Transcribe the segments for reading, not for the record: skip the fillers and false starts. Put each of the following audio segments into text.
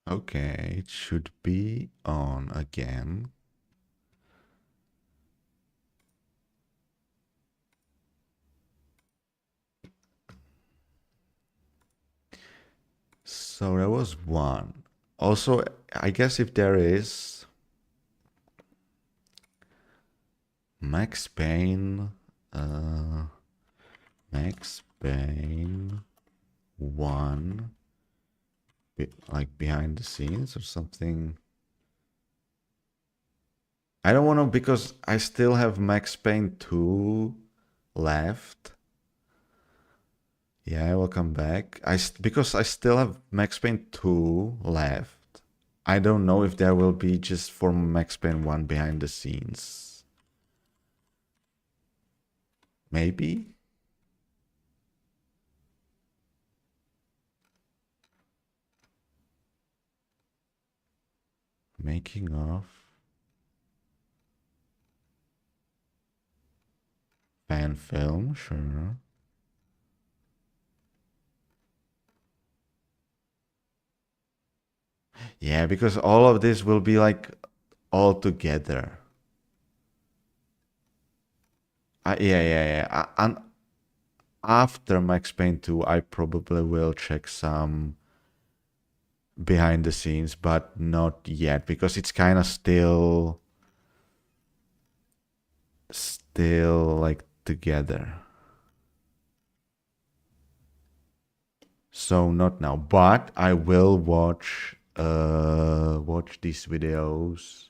Okay, it should be on again. So there was one. Also, I guess if there is Max Payne, Max Payne 1, like behind the scenes or something. I don't want to because I still have Max Payne 2 left. Yeah, welcome back. Because I still have Max Payne 2 left. I don't know if there will be just for Max Payne 1 behind the scenes. Maybe? Making of fan film, sure. Yeah, because all of this will be like all together. And after Max Payne 2, I probably will check some behind the scenes, but not yet because it's kind of still like together. So not now, but I will watch these videos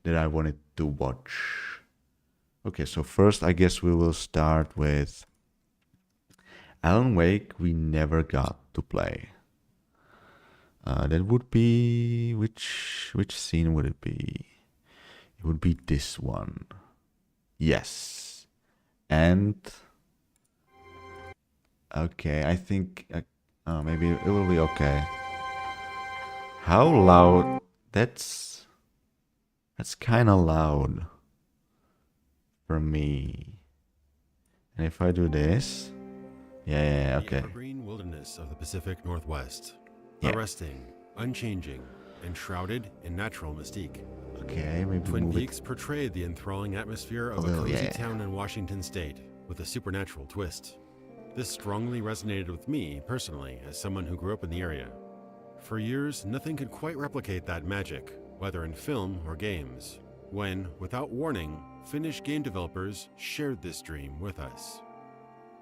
that I wanted to watch. Okay, so first I guess we will start with Alan Wake we never got to play. That would be which scene would it be? It would be this one. Yes. And okay, I think maybe it will be okay. How loud? That's kind of loud for me. And if I do this, yeah, okay. The evergreen wilderness of the Pacific Northwest, Yeah. arresting, unchanging, and shrouded in natural mystique. Okay, maybe Twin move Peaks portrayed the enthralling atmosphere of a little, cozy yeah. town in Washington State with a supernatural twist. This strongly resonated with me personally as someone who grew up in the area. For years, nothing could quite replicate that magic, whether in film or games, when, without warning, Finnish game developers shared this dream with us.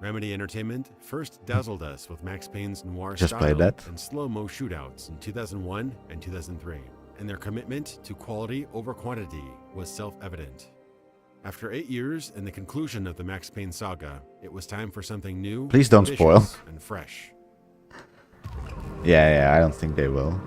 Remedy Entertainment first dazzled us with Max Payne's noir Just style played that. and slow-mo shootouts in 2001 and 2003, and their commitment to quality over quantity was self-evident. After 8 years and the conclusion of the Max Payne saga, it was time for something new, Please don't spoil. ambitious, and fresh. Yeah, I don't think they will.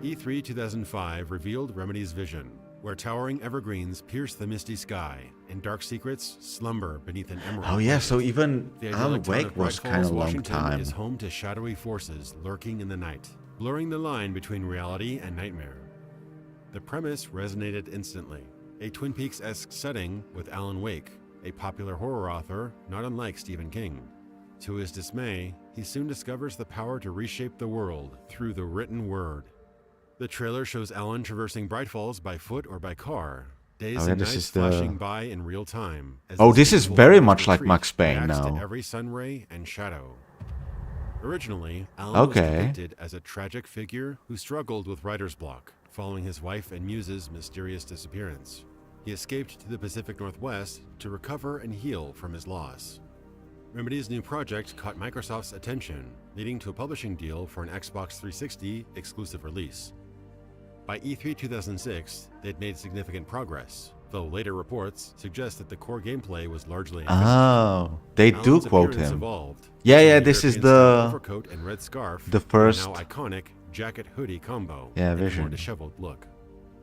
E3 2005 revealed Remedy's vision, where towering evergreens pierce the misty sky and dark secrets slumber beneath an emerald. Oh yeah, so blanket. even The Alan idyllic town Wake of Bright was kind Falls, of long Washington, time. is home to shadowy forces lurking in the night, blurring the line between reality and nightmare. The premise resonated instantly. A Twin Peaks-esque setting with Alan Wake, a popular horror author not unlike Stephen King. To his dismay, he soon discovers the power to reshape the world through the written word. The trailer shows Alan traversing Bright Falls by foot or by car, days yeah, and this nights is the- flashing by in real time. As Oh, this this is beautiful very forest much like retreat Max Payne reacts to now. every sunray and shadow. Originally, Alan was Okay. depicted as a tragic figure who struggled with writer's block following his wife and muse's mysterious disappearance. He escaped to the Pacific Northwest to recover and heal from his loss. Remedy's new project caught Microsoft's attention, leading to a publishing deal for an Xbox 360 exclusive release. By E3 2006, they'd made significant progress, though later reports suggest that the core gameplay was largely unfinished. Oh, they do Alan's quote appearance him. evolved, Yeah, using this is European-style the overcoat and red scarf, the and first- now iconic jacket hoodie combo, Yeah, and a more vision. disheveled look.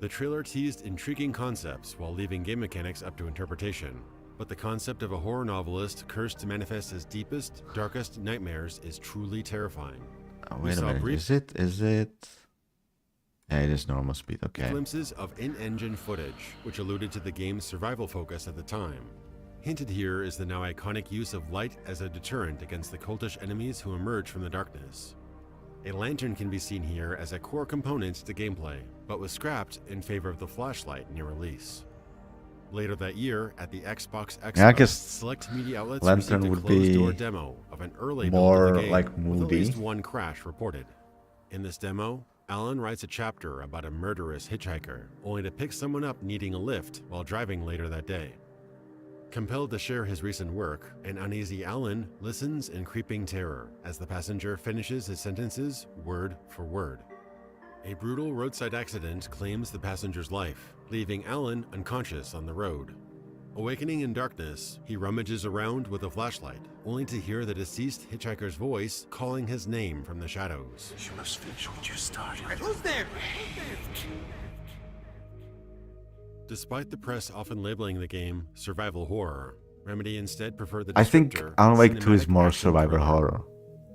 The trailer teased intriguing concepts while leaving game mechanics up to interpretation. But the concept of a horror novelist cursed to manifest his deepest, darkest nightmares is truly terrifying. Oh, We wait a saw minute. brief- Is it? Yeah, it is normal speed. Okay. Glimpses of in-engine footage, which alluded to the game's survival focus at the time. Hinted here is the now iconic use of light as a deterrent against the cultish enemies who emerge from the darkness. A lantern can be seen here as a core component to gameplay, but was scrapped in favor of the flashlight near release. Later that year, at the Xbox Expo, Yeah, I guess select media outlets Lantern received a would closed-door be demo of an early more build of the game, like with at least moody. one crash reported. In this demo, Alan writes a chapter about a murderous hitchhiker, only to pick someone up needing a lift while driving later that day. Compelled to share his recent work, an uneasy Alan listens in creeping terror as the passenger finishes his sentences word for word. A brutal roadside accident claims the passenger's life, leaving Alan unconscious on the road. Awakening in darkness, he rummages around with a flashlight, only to hear the deceased hitchhiker's voice calling his name from the shadows. You must finish what you started. Who's there? Despite the press often labeling the game survival horror, Remedy instead preferred the I think descriptor Alan Wake 2 is cinematic more action survivor thriller. horror.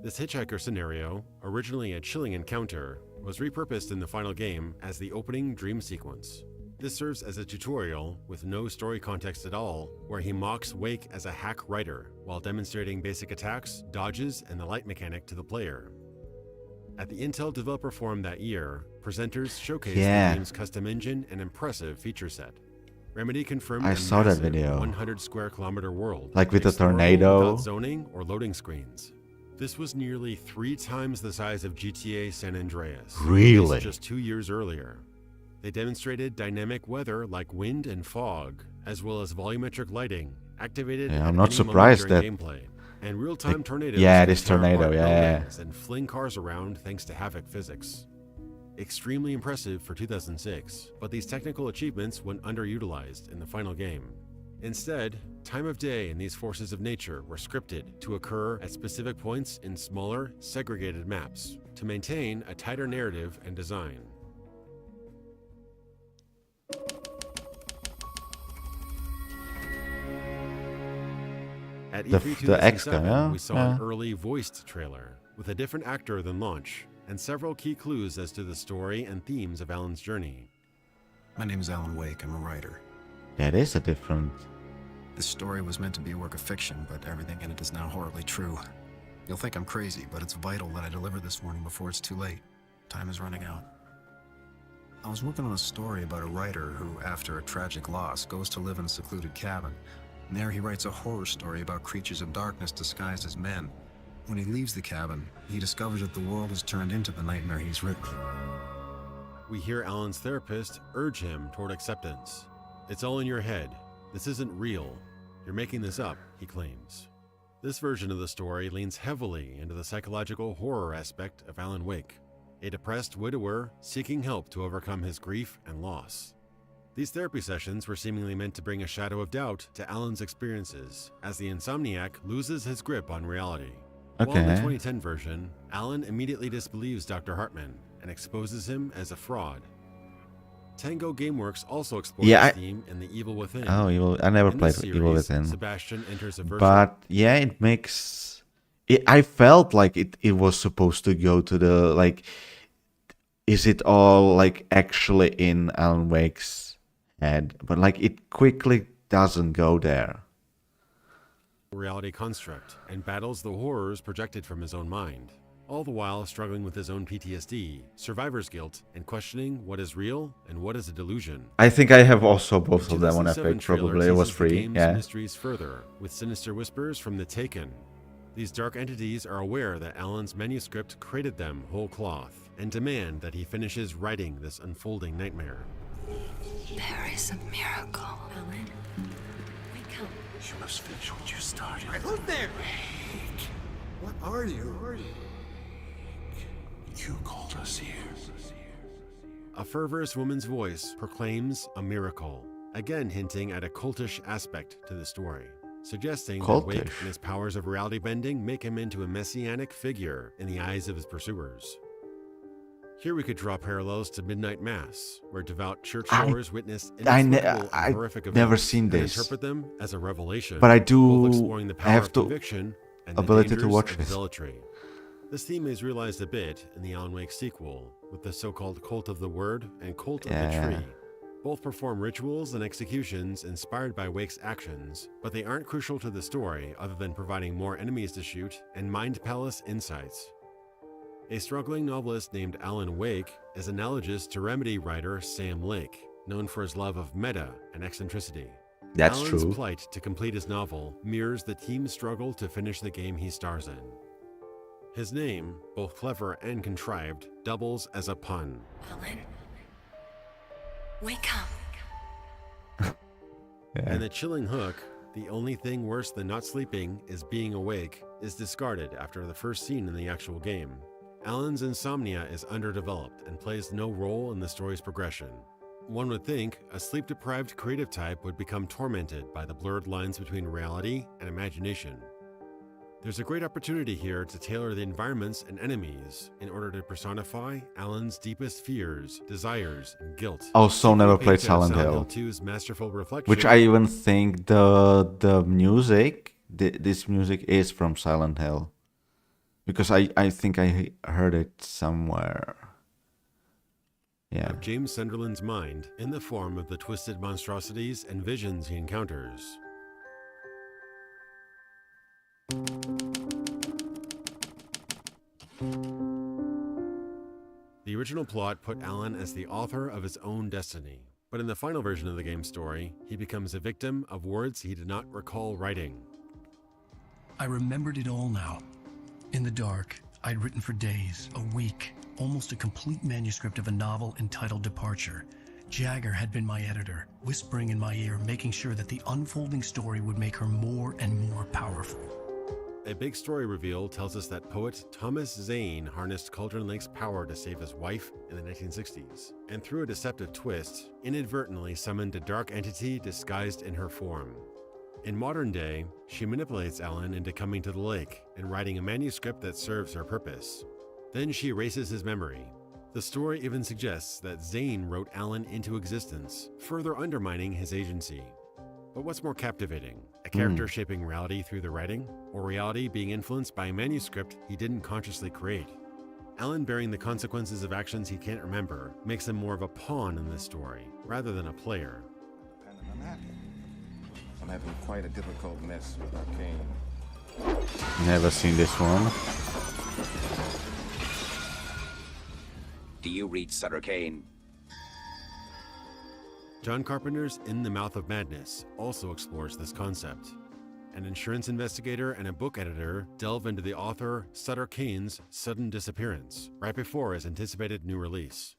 This hitchhiker scenario, originally a chilling encounter, was repurposed in the final game as the opening dream sequence. This serves as a tutorial with no story context at all, where he mocks Wake as a hack writer while demonstrating basic attacks, dodges, and the light mechanic to the player. At the Intel Developer Forum that year, presenters showcased the game's custom engine and impressive feature set. Remedy confirmed I a saw that massive video. 100 square kilometer world, Like with the explorable tornado. without zoning or loading screens. This was nearly 3 times the size of GTA San Andreas, Really? released just 2 years earlier. They demonstrated dynamic weather like wind and fog, as well as volumetric lighting, activated Yeah, at I'm not any surprised moment during that- gameplay, and real-time tornadoes. yeah, can this tear tornado, apart yeah. buildings and fling cars around thanks to havoc physics. Extremely impressive for 2006, but these technical achievements went underutilized in the final game. Instead, time of day and these forces of nature were scripted to occur at specific points in smaller, segregated maps to maintain a tighter narrative and design. At The- E3 the X guy, 2007, yeah? we saw Yeah. an early voiced trailer with a different actor than launch, and several key clues as to the story and themes of Alan's journey. My name is Alan Wake. I'm a writer. That is a different. This story was meant to be a work of fiction, but everything in it is now horribly true. You'll think I'm crazy, but it's vital that I deliver this warning before it's too late. Time is running out. I was working on a story about a writer who, after a tragic loss, goes to live in a secluded cabin. And there he writes a horror story about creatures of darkness disguised as men. When he leaves the cabin, he discovers that the world has turned into the nightmare he's written. We hear Alan's therapist urge him toward acceptance. It's all in your head. This isn't real. You're making this up, he claims. This version of the story leans heavily into the psychological horror aspect of Alan Wake, a depressed widower seeking help to overcome his grief and loss. These therapy sessions were seemingly meant to bring a shadow of doubt to Alan's experiences as the insomniac loses his grip on reality. While in the Okay. 2010 version, Alan immediately disbelieves Dr. Hartman and exposes him as a fraud. Tango Gameworks also explored Yeah, this theme in The Evil Within. Oh, I never In played this Evil series, Within. Sebastian enters a version But yeah, it makes it. I felt like it was supposed to go to the like. Is it all like actually in Alan Wake's head? But like it quickly doesn't go there. reality construct and battles the horrors projected from his own mind, all the while struggling with his own PTSD, survivor's guilt, and questioning what is real and what is a delusion. I think I have also both The of them on 2007 Epic. trailer Probably it was teases the free. game's Yeah. mysteries further, with sinister whispers from the Taken. These dark entities are aware that Alan's manuscript created them whole cloth and demand that he finishes writing this unfolding nightmare. There is a miracle. Alan, wake up. You must finish what you started. Who's there? What are you? You called us here. A fervorous woman's voice proclaims a miracle, again hinting at a cultish aspect to the story, suggesting that Wake Cultish? and his powers of reality bending make him into a messianic figure in the eyes of his pursuers. Here we could draw parallels to Midnight Mass, where devout churchgoers witness inexplicable and horrific I've never events seen and this. interpret them as a revelation, But I do- both exploring the I power have of to- conviction and the ability to dangers watch of this. zealotry. This theme is realized a bit in the Alan Wake sequel, with the so-called Cult of the Word and Cult of the Yeah. Tree. Both perform rituals and executions inspired by Wake's actions, but they aren't crucial to the story other than providing more enemies to shoot and Mind Palace insights. A struggling novelist named Alan Wake is analogous to Remedy writer Sam Lake, known for his love of meta and eccentricity. That's Alan's true. plight to complete his novel mirrors the team's struggle to finish the game he stars in. His name, both clever and contrived, doubles as a pun. Alan, wake up. And the chilling hook, "The only thing worse than not sleeping is being awake," is discarded after the first scene in the actual game. Alan's insomnia is underdeveloped and plays no role in the story's progression. One would think a sleep-deprived creative type would become tormented by the blurred lines between reality and imagination. There's a great opportunity here to tailor the environments and enemies in order to personify Alan's deepest fears, desires, and guilt. Also never played Paints out Silent Hill. 2's masterful reflection. Which I even think the music, this music is from Silent Hill. Because I think I heard it somewhere. Yeah. Of James Sunderland's mind in the form of the twisted monstrosities and visions he encounters. The original plot put Alan as the author of his own destiny, but in the final version of the game's story, he becomes a victim of words he did not recall writing. I remembered it all now. In the dark, I'd written for days, a week, almost a complete manuscript of a novel entitled Departure. Jagger had been my editor, whispering in my ear, making sure that the unfolding story would make her more and more powerful. A big story reveal tells us that poet Thomas Zane harnessed Cauldron Lake's power to save his wife in the 1960s, and through a deceptive twist, inadvertently summoned a dark entity disguised in her form. In modern day, she manipulates Alan into coming to the lake and writing a manuscript that serves her purpose. Then she erases his memory. The story even suggests that Zane wrote Alan into existence, further undermining his agency. But what's more captivating? A character shaping reality through the writing, or reality being influenced by a manuscript he didn't consciously create? Alan bearing the consequences of actions he can't remember makes him more of a pawn in this story, rather than a player. I'm having quite a difficult mess with Arcane. Never seen this one. Do you read Sutter Kane? John Carpenter's In the Mouth of Madness also explores this concept. An insurance investigator and a book editor delve into the author Sutter Kane's sudden disappearance right before his anticipated new release.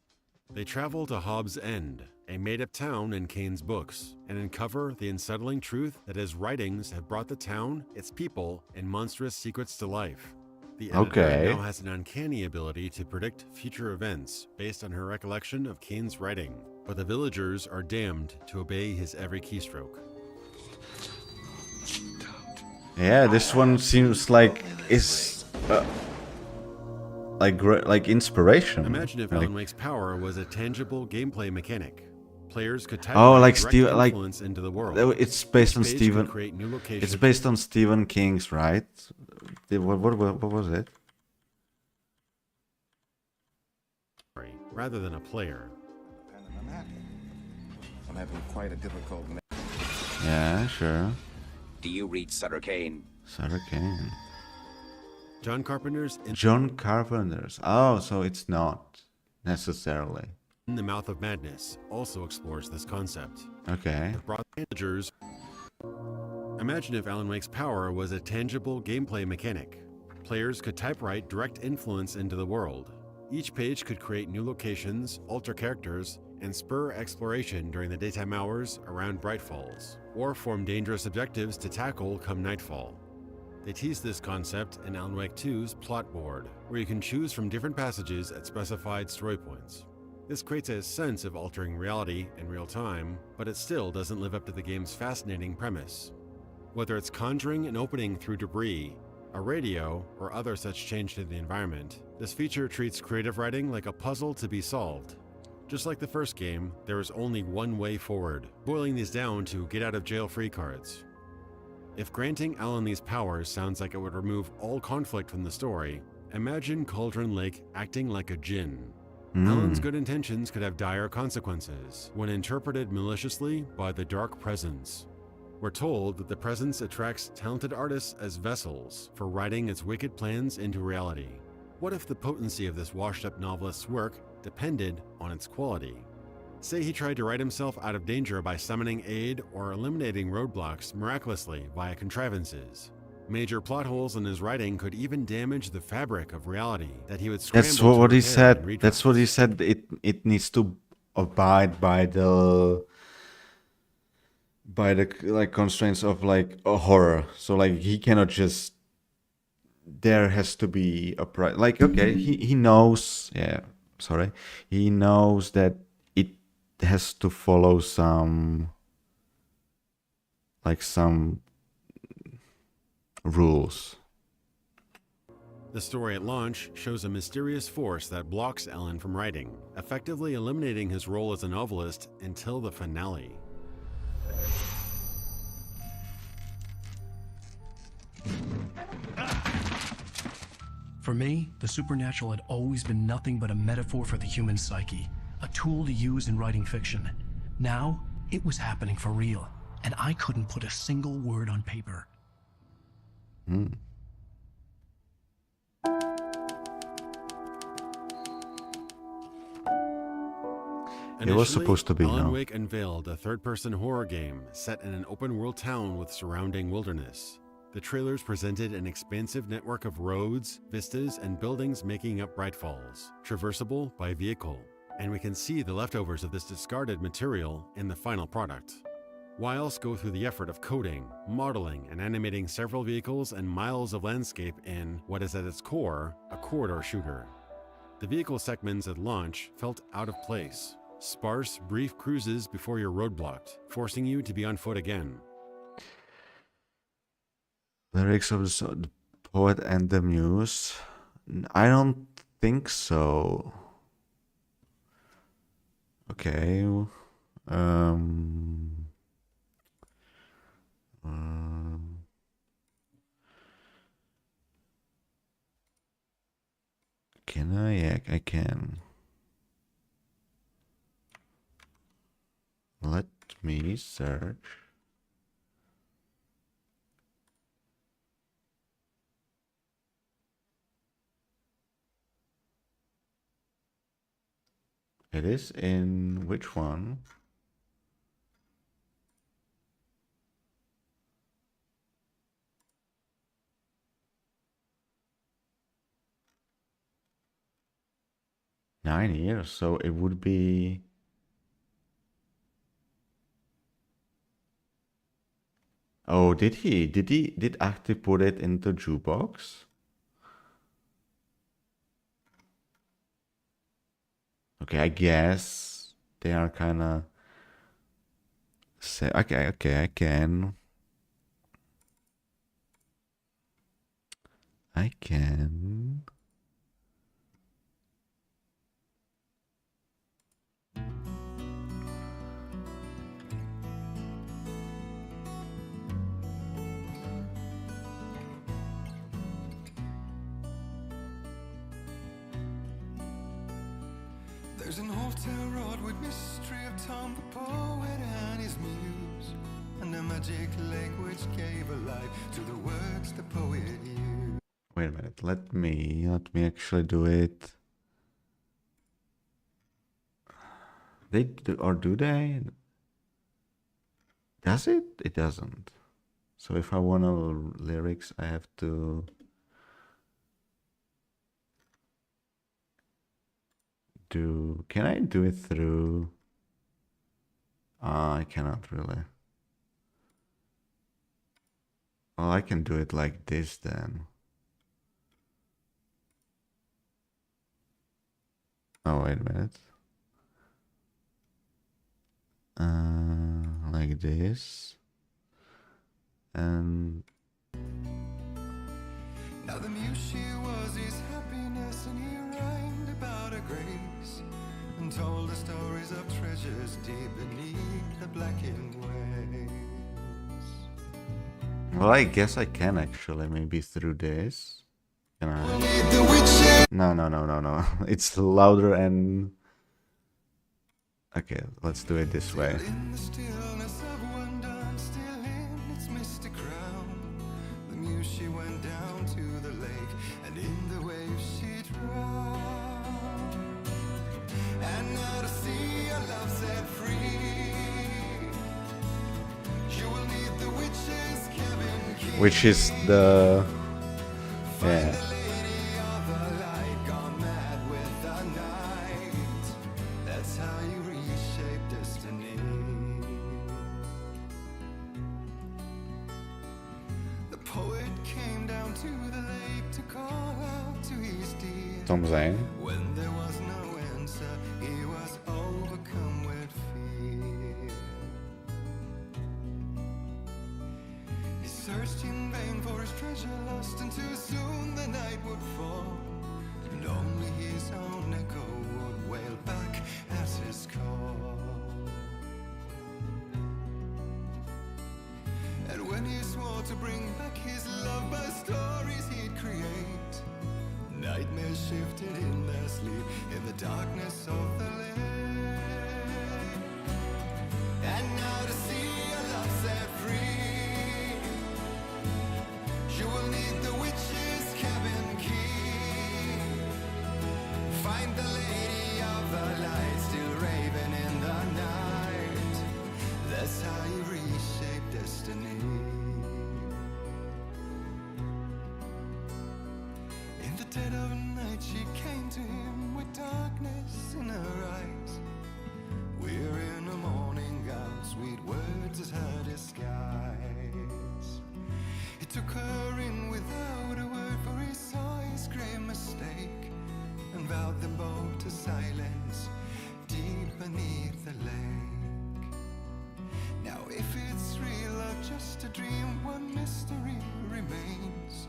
They travel to Hobbs End, a made-up town in Kane's books, and uncover the unsettling truth that his writings have brought the town, its people, and monstrous secrets to life. The editor now has an uncanny ability to predict future events based on her recollection of Kane's writing, but the villagers are damned to obey his every keystroke. Yeah, this one seems like it's like inspiration. Imagine if like, Alan Wake's power was a tangible gameplay mechanic. Players could type like direct Steve, like influence into the world. it's based on Each page Stephen. could create new It's locations. based on Stephen King's, right? What was it? Rather than a player. I'm having quite a difficult mess. Yeah, sure. Do you read Sutter Kane? Sutter Kane. John Carpenter's John Carpenter's. Oh, so it's not necessarily. In the Mouth of Madness also explores this concept. Okay. With broad managers. Imagine if Alan Wake's power was a tangible gameplay mechanic. Players could typewrite direct influence into the world. Each page could create new locations, alter characters, and spur exploration during the daytime hours around Bright Falls, or form dangerous objectives to tackle come nightfall. They tease this concept in Alan Wake 2's plot board, where you can choose from different passages at specified story points. This creates a sense of altering reality in real time, but it still doesn't live up to the game's fascinating premise. Whether it's conjuring an opening through debris, a radio, or other such change to the environment, this feature treats creative writing like a puzzle to be solved. Just like the first game, there is only one way forward, boiling these down to get-out-of-jail-free cards. If granting Alan these powers sounds like it would remove all conflict from the story, imagine Cauldron Lake acting like a djinn. Alan's good intentions could have dire consequences when interpreted maliciously by the Dark Presence. We're told that the Presence attracts talented artists as vessels for writing its wicked plans into reality. What if the potency of this washed-up novelist's work depended on its quality? Say he tried to write himself out of danger by summoning aid or eliminating roadblocks miraculously via contrivances. Major plot holes in his writing could even damage the fabric of reality that he would scramble That's to what he repair said. in That's what he redrafts. said. It needs to abide by the like constraints of like a horror. So like he cannot just. There has to be a price. Like okay, he knows. Yeah, sorry, he knows that it has to follow some rules. The story at launch shows a mysterious force that blocks Ellen from writing, effectively eliminating his role as a novelist until the finale. For me, the supernatural had always been nothing but a metaphor for the human psyche, a tool to use in writing fiction. Now, it was happening for real, and I couldn't put a single word on paper. It was Initially, supposed to be, Alan no? Wake unveiled a third-person horror game set in an open-world town with surrounding wilderness. The trailers presented an expansive network of roads, vistas, and buildings making up Bright Falls, traversable by vehicle, and we can see the leftovers of this discarded material in the final product. Wiles go through the effort of coding, modeling, and animating several vehicles and miles of landscape in what is at its core a corridor shooter. The vehicle segments at launch felt out of place. Sparse, brief cruises before you're roadblocked, forcing you to be on foot again. Lyrics of the poet and the muse. I don't think so. Okay. Can I? Yeah, I can. Let me search. It is in which one? Nine years, so it would be. Oh, did he? Did actually put it into jukebox? Okay, I guess they are kind of say. Okay, I can. I can. There's an old town road with mystery of Tom the poet and his muse, and a magic lake which gave a life to the words the poet used. Wait a minute. Let me actually do it. They do, or do they? Does it? It doesn't. So if I want lyrics, I have to do. Can I do it through? I cannot really. Well, I can do it like this then. Oh, wait a minute. Like this. And Now the muse she was his happiness, and he rhymed about her grace, and told the stories of treasures deep beneath the blackened waves. well, I guess I can actually maybe through this. Can I? The witches. No. It's louder and. Okay, let's do it this way. In the stillness of wonder, and still in its mystic crown, the muse she went down to the lake, and in the waves she drowned. which is the yeah. That's how you reshape destiny. The poet came down to the lake to call out to his dear. Tom zijn. When there was no answer, he was overcome with fear. He searched in vain for his treasure lost, and too soon the night would fall, and only his own echo would wail back at his call. And when he swore to bring back his love by stories he'd create, nightmares shifted in their sleep in the darkness of the lake. And now to see your love set free, you will need the witch's cabin key. Find the lady of the light still raving in the night. That's how you reshape destiny. In the dead of night she came to him with darkness in her eyes. We're in a morning gown, sweet words as her disguise. He took her in without a word, for he saw his grave mistake, and vowed them both to silence deep beneath the lake. Now if it's real or just a dream, one mystery remains,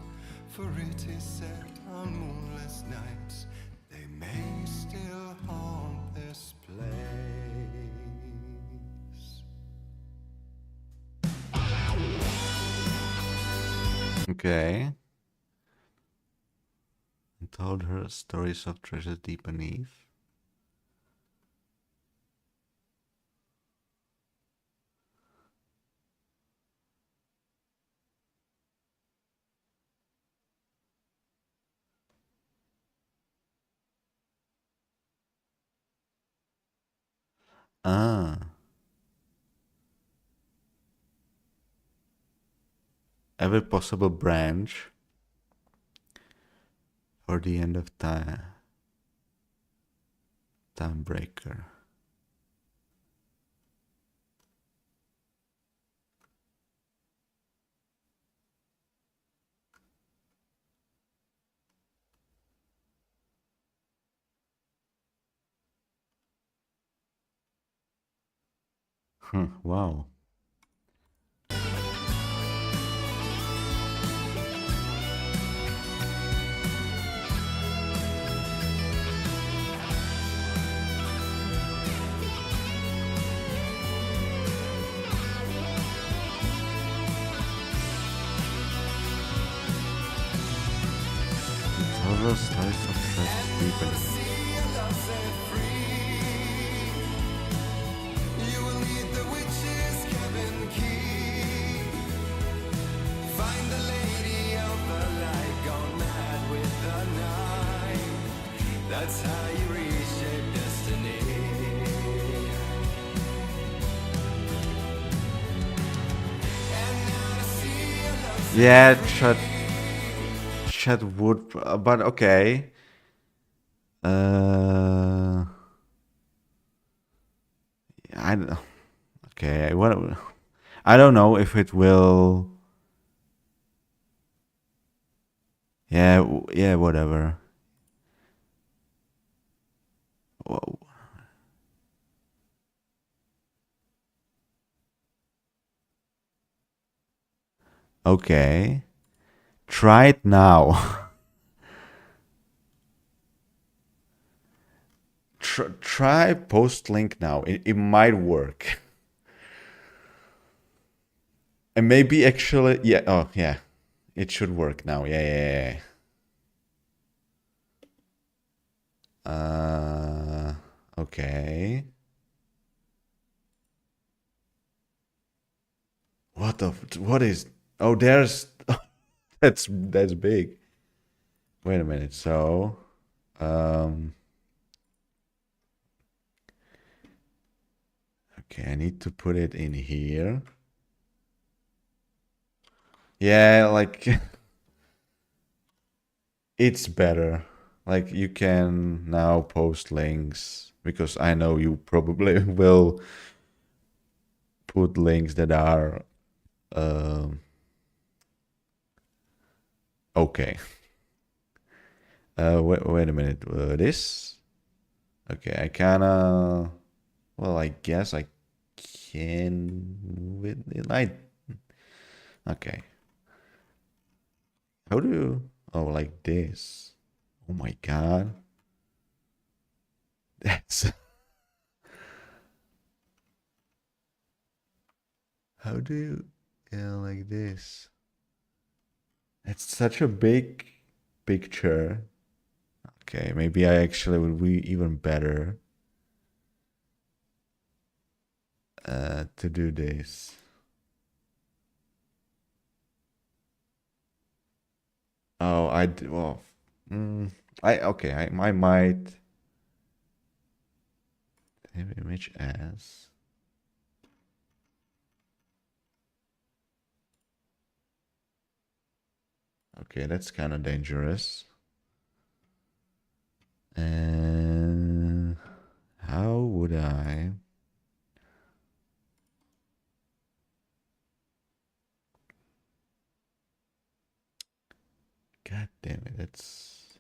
for it is said on moonless nights they may still haunt this place. Okay. And told her stories of treasures deep beneath. Ah. Every possible branch for the end of time. Time breaker. Wow. Total stories of treasures deep beneath. You will need the witch's cabin key. Find the lady of the light, gone mad with the night. That's how you reshape destiny. And now to see your love Yeah, Chat would, but okay. I don't know. Okay, what? I don't know if it will. Yeah, yeah, whatever. Whoa. Okay. Try it now. Try post link now. It might work. And maybe actually, yeah. Oh, yeah. It should work now. Yeah. Okay. What is? Oh, there's. that's big. Wait a minute. So, okay, I need to put it in here. Yeah, like it's better. Like you can now post links because I know you probably will put links that are um okay. Wait a minute. This? Okay, I kinda. Well, I guess I can move it. Okay. How do you? Oh, like this. Oh my god. That's. How do you? Yeah, like this. It's such a big picture. Okay, maybe I actually would be even better to do this. Oh, well, okay, I might have image as. Okay, that's kind of dangerous. And how would I? God damn it, that's.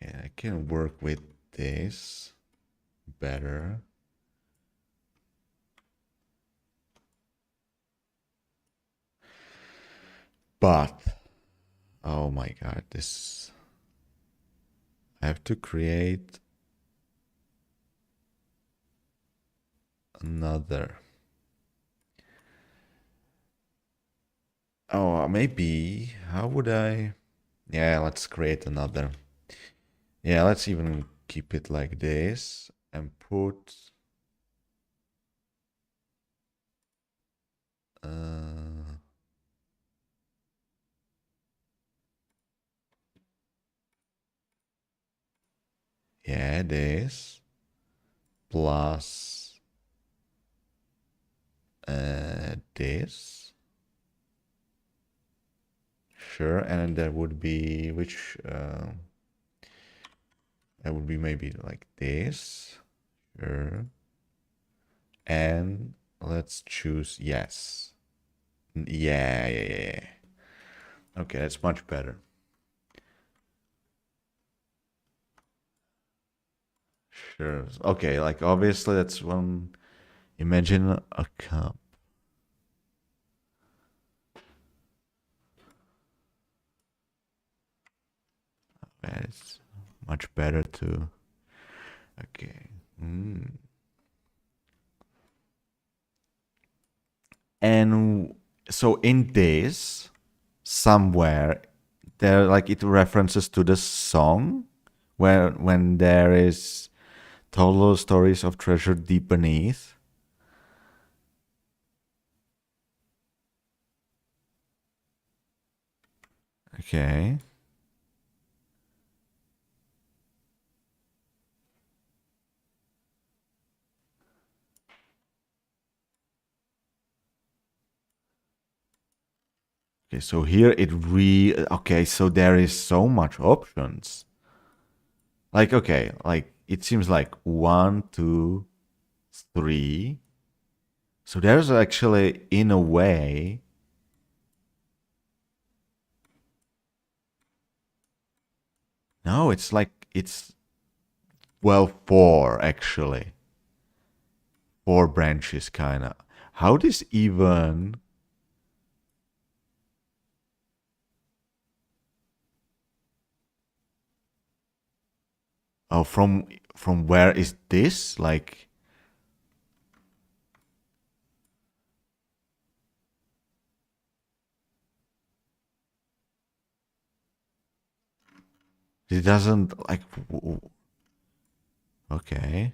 Okay, I can work with this better. But, oh my god, this. I have to create another. Oh, maybe. How would I? Yeah, let's create another. Yeah, let's even keep it like this and put. Yeah, this plus this. Sure, and that would be which that would be maybe like this. Sure. And let's choose yes. Yeah. Okay, that's much better. Sure. Okay, like obviously that's one. Imagine a cup. It's much better to. Okay. And so in this, somewhere there, like it references to the song, where when there is total stories of treasure deep beneath. Okay. Okay, so here okay, so there is so much options. Like okay, like it seems like 1, 2, 3. So there's actually in a way. No, it's like it's well, four actually. Four branches kinda. How this even. Oh, from where is this? Like it doesn't like. Okay.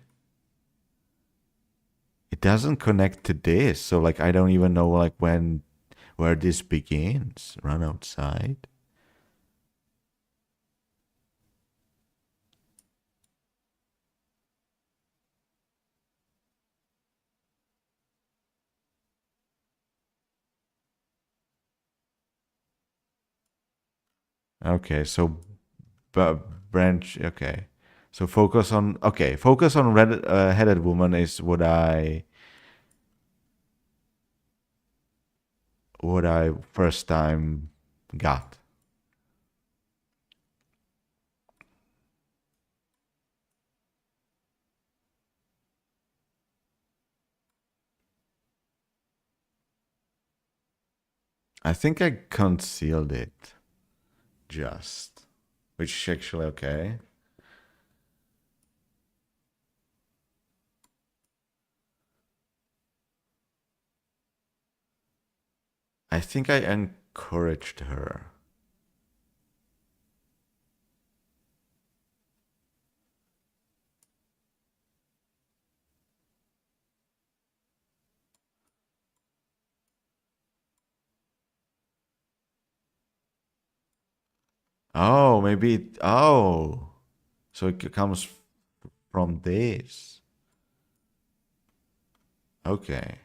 It doesn't connect to this, so like I don't even know like where this begins. Run outside. Okay, so branch. Okay, so focus on. Okay, focus on red headed woman is what I first time got. I think I concealed it just, which is actually okay. I think I encouraged her. Oh, maybe. Oh, so it comes from this. Okay.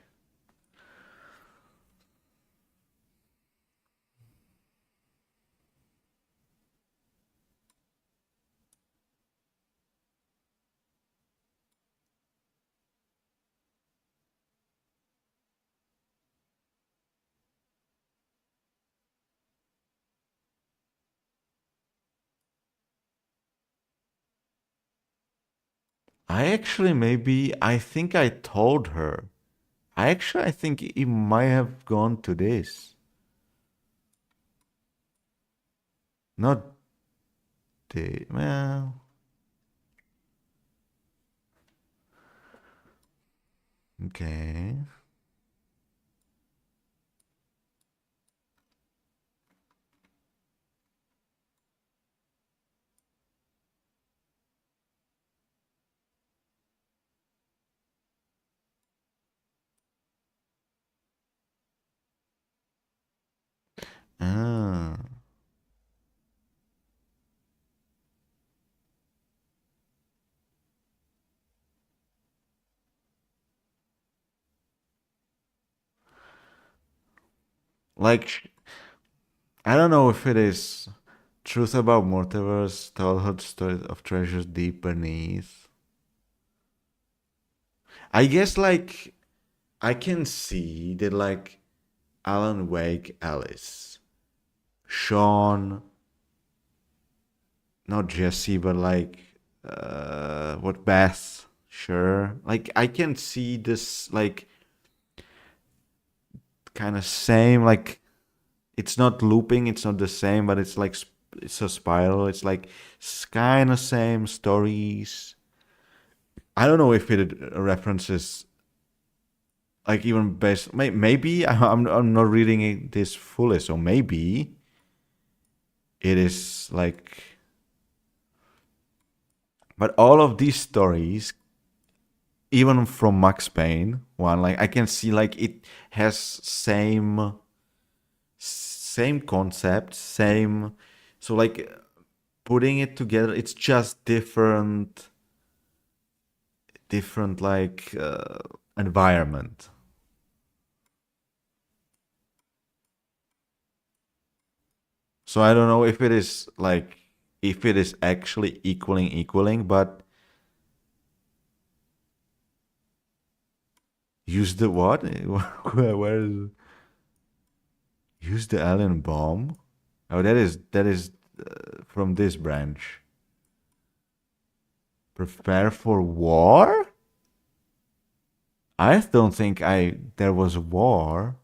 I think I told her. I think it might have gone to this. Not the, well, okay. Ah, like, I don't know if it is truth about multiverse, childhood story of treasures deep beneath. I guess, like, I can see that, like, Alan Wake, Alice, Sean, not Jesse, but like, what, Beth, sure. Like, I can see this, like, kind of same, like, it's not looping, it's not the same, but it's like, it's a spiral. It's like, kind of same stories. I don't know if it references, like, even based, maybe I'm not reading it this fully, so maybe it is like, but all of these stories, even from Max Payne one, like, I can see, like, it has same concept, same, so, like, putting it together, it's just different, like, environment. So I don't know if it is like, if it is actually equaling, but use the what? Where is, use the alien bomb? Oh, that is from this branch. Prepare for war? I don't think I there was a war.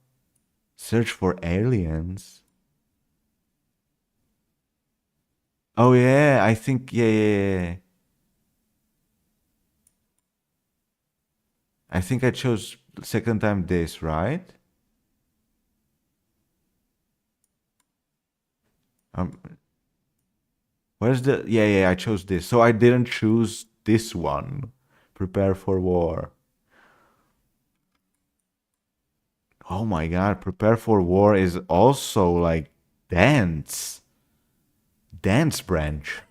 Search for aliens. Oh yeah, I think, yeah. I think I chose second time this, right? Um, where's the, yeah, I chose this. So I didn't choose this one. Prepare for war. Oh my god, prepare for war is also like dance. Dance branch.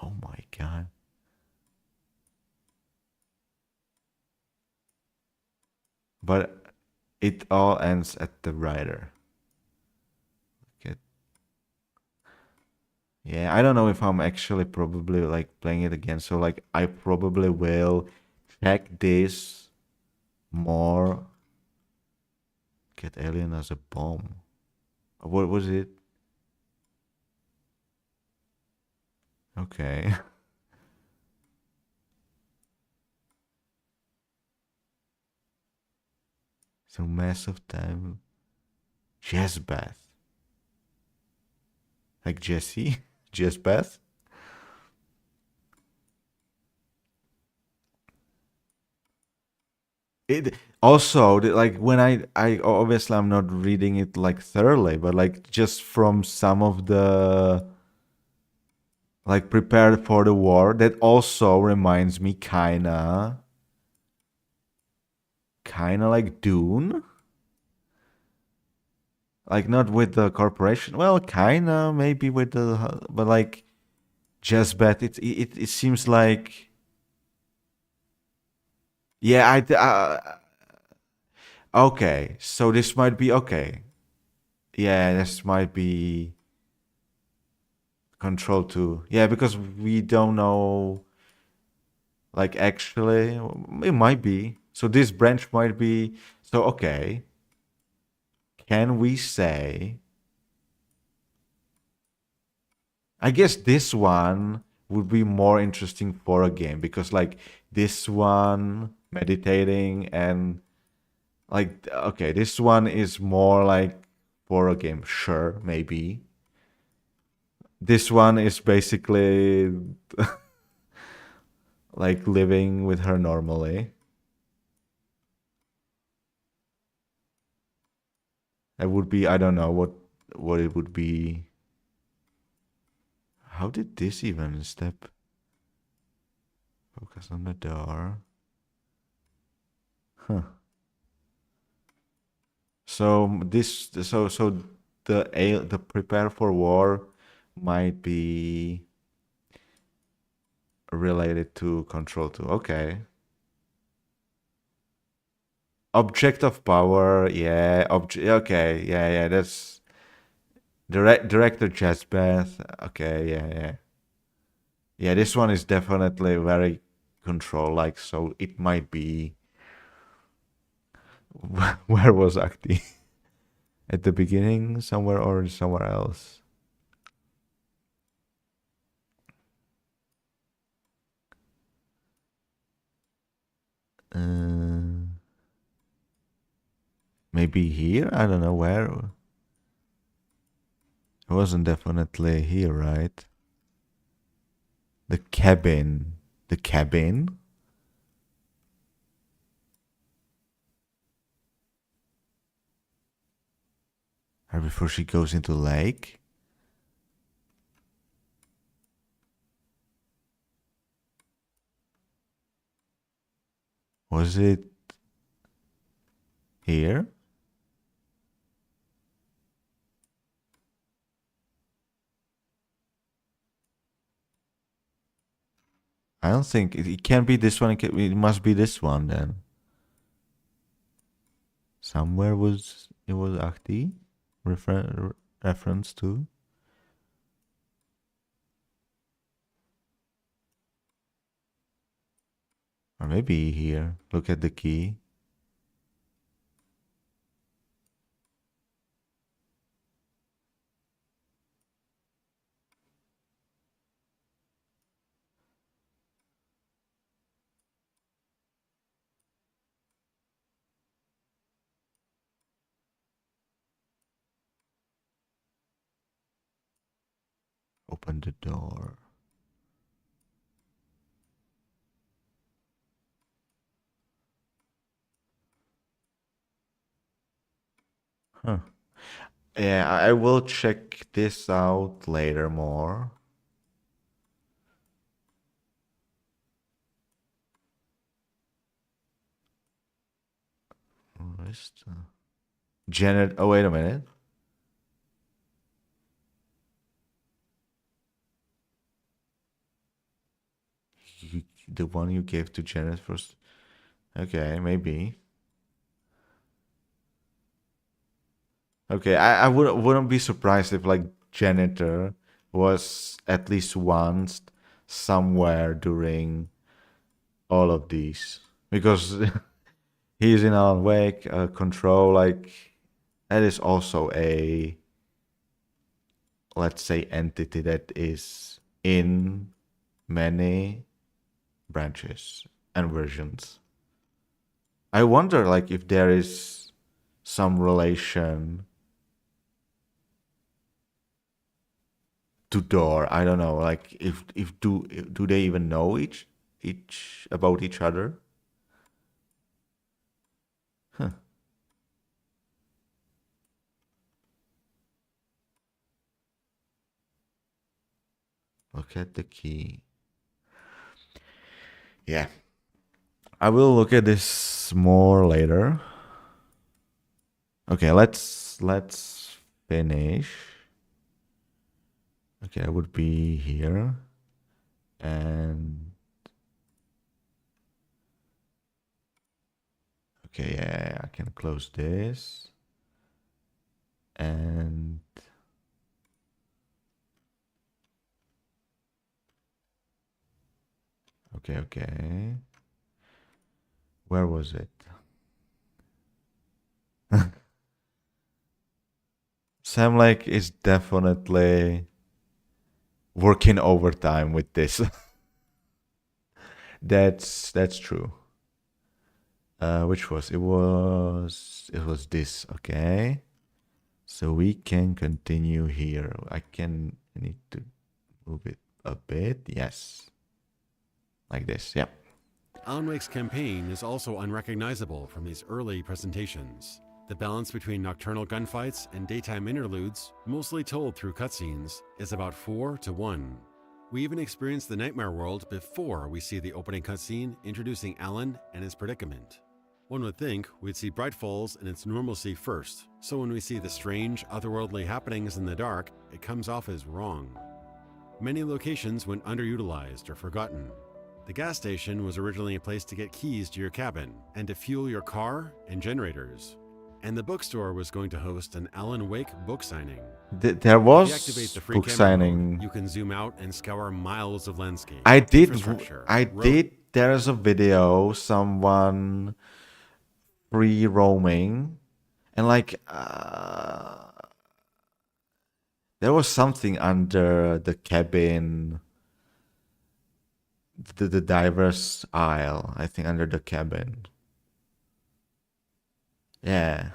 Oh my god. But it all ends at the writer. Yeah, I don't know if I'm actually probably like playing it again. So like I probably will check this more. Get alien as a bomb. What was it? Okay. So massive time. Jazz bath. Like Jesse? Jazz bath? It also like when I obviously I'm not reading it like thoroughly, but like just from some of the like prepared for the war, that also reminds me kinda like Dune. Like not with the corporation. Well, kinda maybe with the but like just bet it seems like yeah okay. So this might be okay. Yeah, this might be Control 2. Yeah, because we don't know like actually it might be. So this branch might be so okay. Can we say I guess this one would be more interesting for a game because like this one meditating and like okay, this one is more like for a game, sure, maybe. This one is basically like living with her normally. It would be I don't know what it would be. How did this even step? Focus on the door. Huh. So the prepare for war might be related to Control 2. Okay. Object of power, yeah. Okay, yeah. That's director Jazzbeth. Okay, yeah. Yeah, this one is definitely very control like, so it might be. Where was Akti? At the beginning, somewhere or somewhere else? Uh, maybe here? I don't know where. It wasn't definitely here, right? The cabin. The cabin? Or before she goes into lake? Was it here? I don't think it can't be this one. It must be this one then. Somewhere was it was Ahti reference to. Or maybe here. Look at the key. Open the door. Huh. Yeah, I will check this out later more. Janet. Oh, wait a minute. The one you gave to Janet first. Okay, maybe. Okay, I wouldn't be surprised if like janitor was at least once somewhere during all of these, because he's in Alan Wake, Control, like that is also a, let's say, entity that is in many branches and versions. I wonder, like, if there is some relation to Door. I don't know, like, if do they even know each about each other? Huh. Look at the key. Yeah. I will look at this more later. Okay, let's finish. Okay, I would be here. And okay, yeah, I can close this. And okay. Where was it? Sam Lake is definitely working overtime with this. That's true. Which was it was this, okay. So we can continue here. I need to move it a bit. Yes. Like this, yeah. Alan Wake's campaign is also unrecognizable from these early presentations. The balance between nocturnal gunfights and daytime interludes, mostly told through cutscenes, is about 4-1. We even experience the nightmare world before we see the opening cutscene introducing Alan and his predicament. One would think we'd see Bright Falls in its normalcy first, so when we see the strange, otherworldly happenings in the dark, it comes off as wrong. Many locations went underutilized or forgotten. The gas station was originally a place to get keys to your cabin and to fuel your car and generators. And the bookstore was going to host an Alan Wake book signing. There If you was activate the free book camera signing. mode, you can zoom out and scour miles of landscape. I did. infrastructure, I road- did. There's a video. Someone free roaming, and like there was something under the cabin. The diver's aisle. I think under the cabin. Yeah,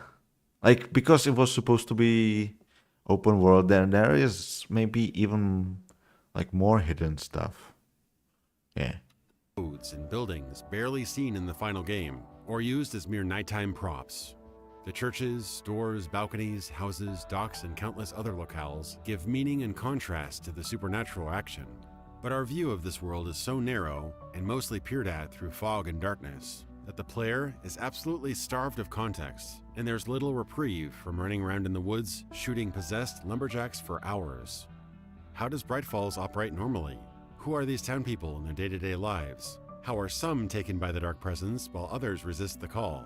like because it was supposed to be open world, then there is maybe even like more hidden stuff. Yeah. roads and buildings barely seen in the final game, or used as mere nighttime props. The churches, stores, balconies, houses, docks, and countless other locales give meaning and contrast to the supernatural action. But our view of this world is so narrow, and mostly peered at through fog and darkness, that the player is absolutely starved of context, and there's little reprieve from running around in the woods shooting possessed lumberjacks for hours. How does Bright Falls operate normally? Who are these town people in their day-to-day lives? How are some taken by the dark presence while others resist the call?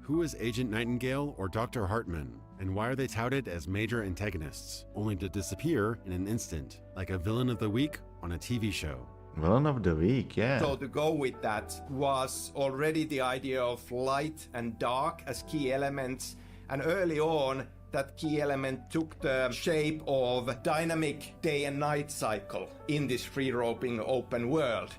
Who is Agent Nightingale or Dr. Hartman, and why are they touted as major antagonists, only to disappear in an instant, like a villain of the week on a TV show? Villain of the week, yeah. So to go with that was already the idea of light and dark as key elements, and early on that key element took the shape of dynamic day and night cycle in this free roaming open world.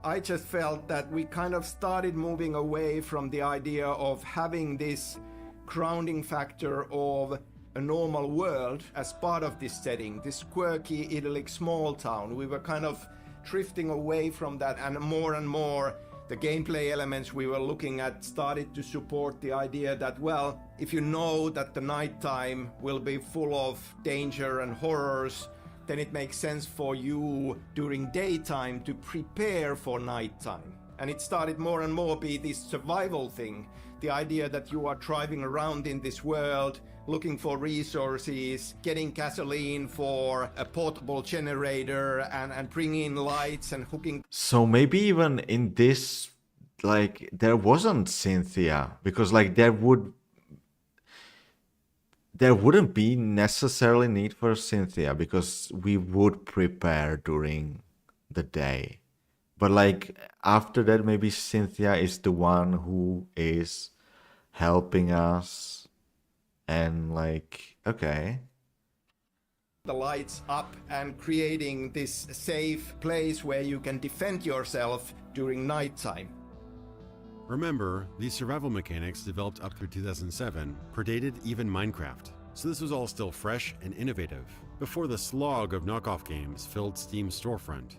I just felt that we kind of started moving away from the idea of having this grounding factor of a normal world as part of this setting, this quirky, idyllic small town. We were kind of drifting away from that, and more the gameplay elements we were looking at started to support the idea that, well, if you know that the nighttime will be full of danger and horrors, then it makes sense for you during daytime to prepare for nighttime. And it started more and more be this survival thing, the idea that you are driving around in this world, looking for resources, getting gasoline for a portable generator, and bringing lights and hooking. So maybe even in this, like, there wasn't Cynthia, because like there there wouldn't be necessarily need for Cynthia because we would prepare during the day. But like after that, maybe Cynthia is the one who is helping us and like, okay. The lights up and creating this safe place where you can defend yourself during nighttime. Remember, these survival mechanics developed up through 2007 predated even Minecraft, so this was all still fresh and innovative, before the slog of knockoff games filled Steam's storefront.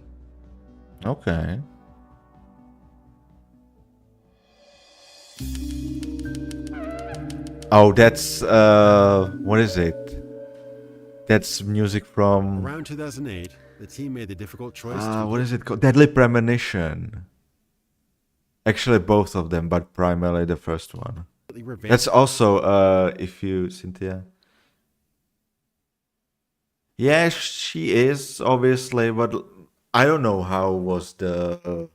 Okay. Oh, that's what is it? That's music from Around 2008, the team made the difficult choice what is it called? Deadly Premonition. Actually, both of them, but primarily the first one. That's also if you Cynthia. Yeah, she is obviously, but I don't know how was the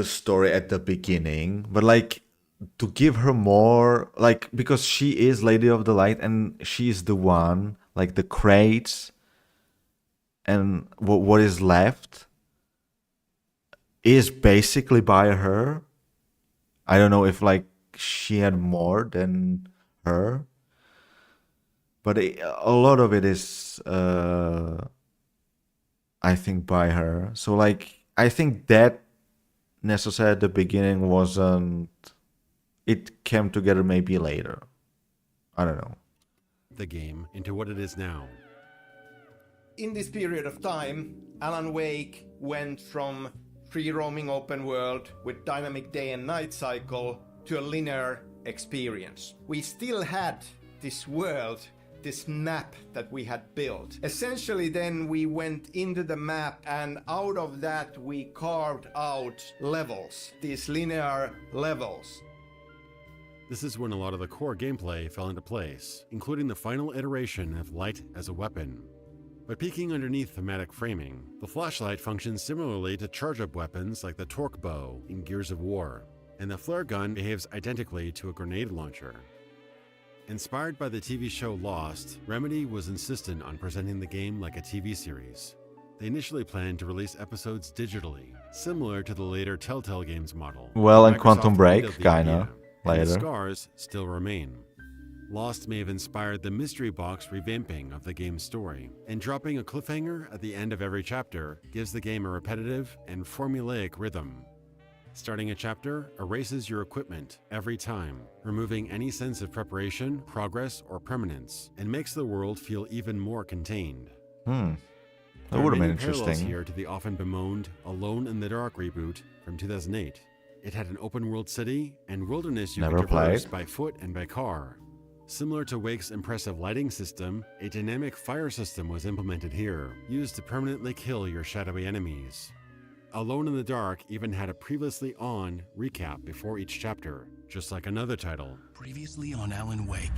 story at the beginning, but like to give her more, like because she is Lady of the Light and she is the one, like the crates and what is left is basically by her. I don't know if like she had more than her, but a lot of it is I think by her. So like I think that necessary at the beginning wasn't, it came together maybe later. I don't know. The game into what it is now. In this period of time, Alan Wake went from free roaming open world with dynamic day and night cycle to a linear experience. We still had this world, this map that we had built. Essentially then we went into the map and out of that we carved out levels, these linear levels. This is when a lot of the core gameplay fell into place, including the final iteration of light as a weapon. But peeking underneath thematic framing, the flashlight functions similarly to charge-up weapons like the torque bow in Gears of War, and the flare gun behaves identically to a grenade launcher. Inspired by the TV show Lost, Remedy was insistent on presenting the game like a TV series. They initially planned to release episodes digitally, similar to the later Telltale Games model. Well, and Microsoft Quantum Break, hated the kinda, idea, and later. the scars still remain. Lost may have inspired the mystery box revamping of the game's story, and dropping a cliffhanger at the end of every chapter gives the game a repetitive and formulaic rhythm. Starting a chapter erases your equipment every time, removing any sense of preparation, progress, or permanence, and makes the world feel even more contained. That There are would have been many parallels interesting. here to the often bemoaned Alone in the Dark reboot from 2008. It had an open-world city and wilderness you Never could traverse played. by foot and by car. Similar to Wake's impressive lighting system, a dynamic fire system was implemented here, used to permanently kill your shadowy enemies. Alone in the Dark even had a previously on recap before each chapter, just like another title. Previously on Alan Wake,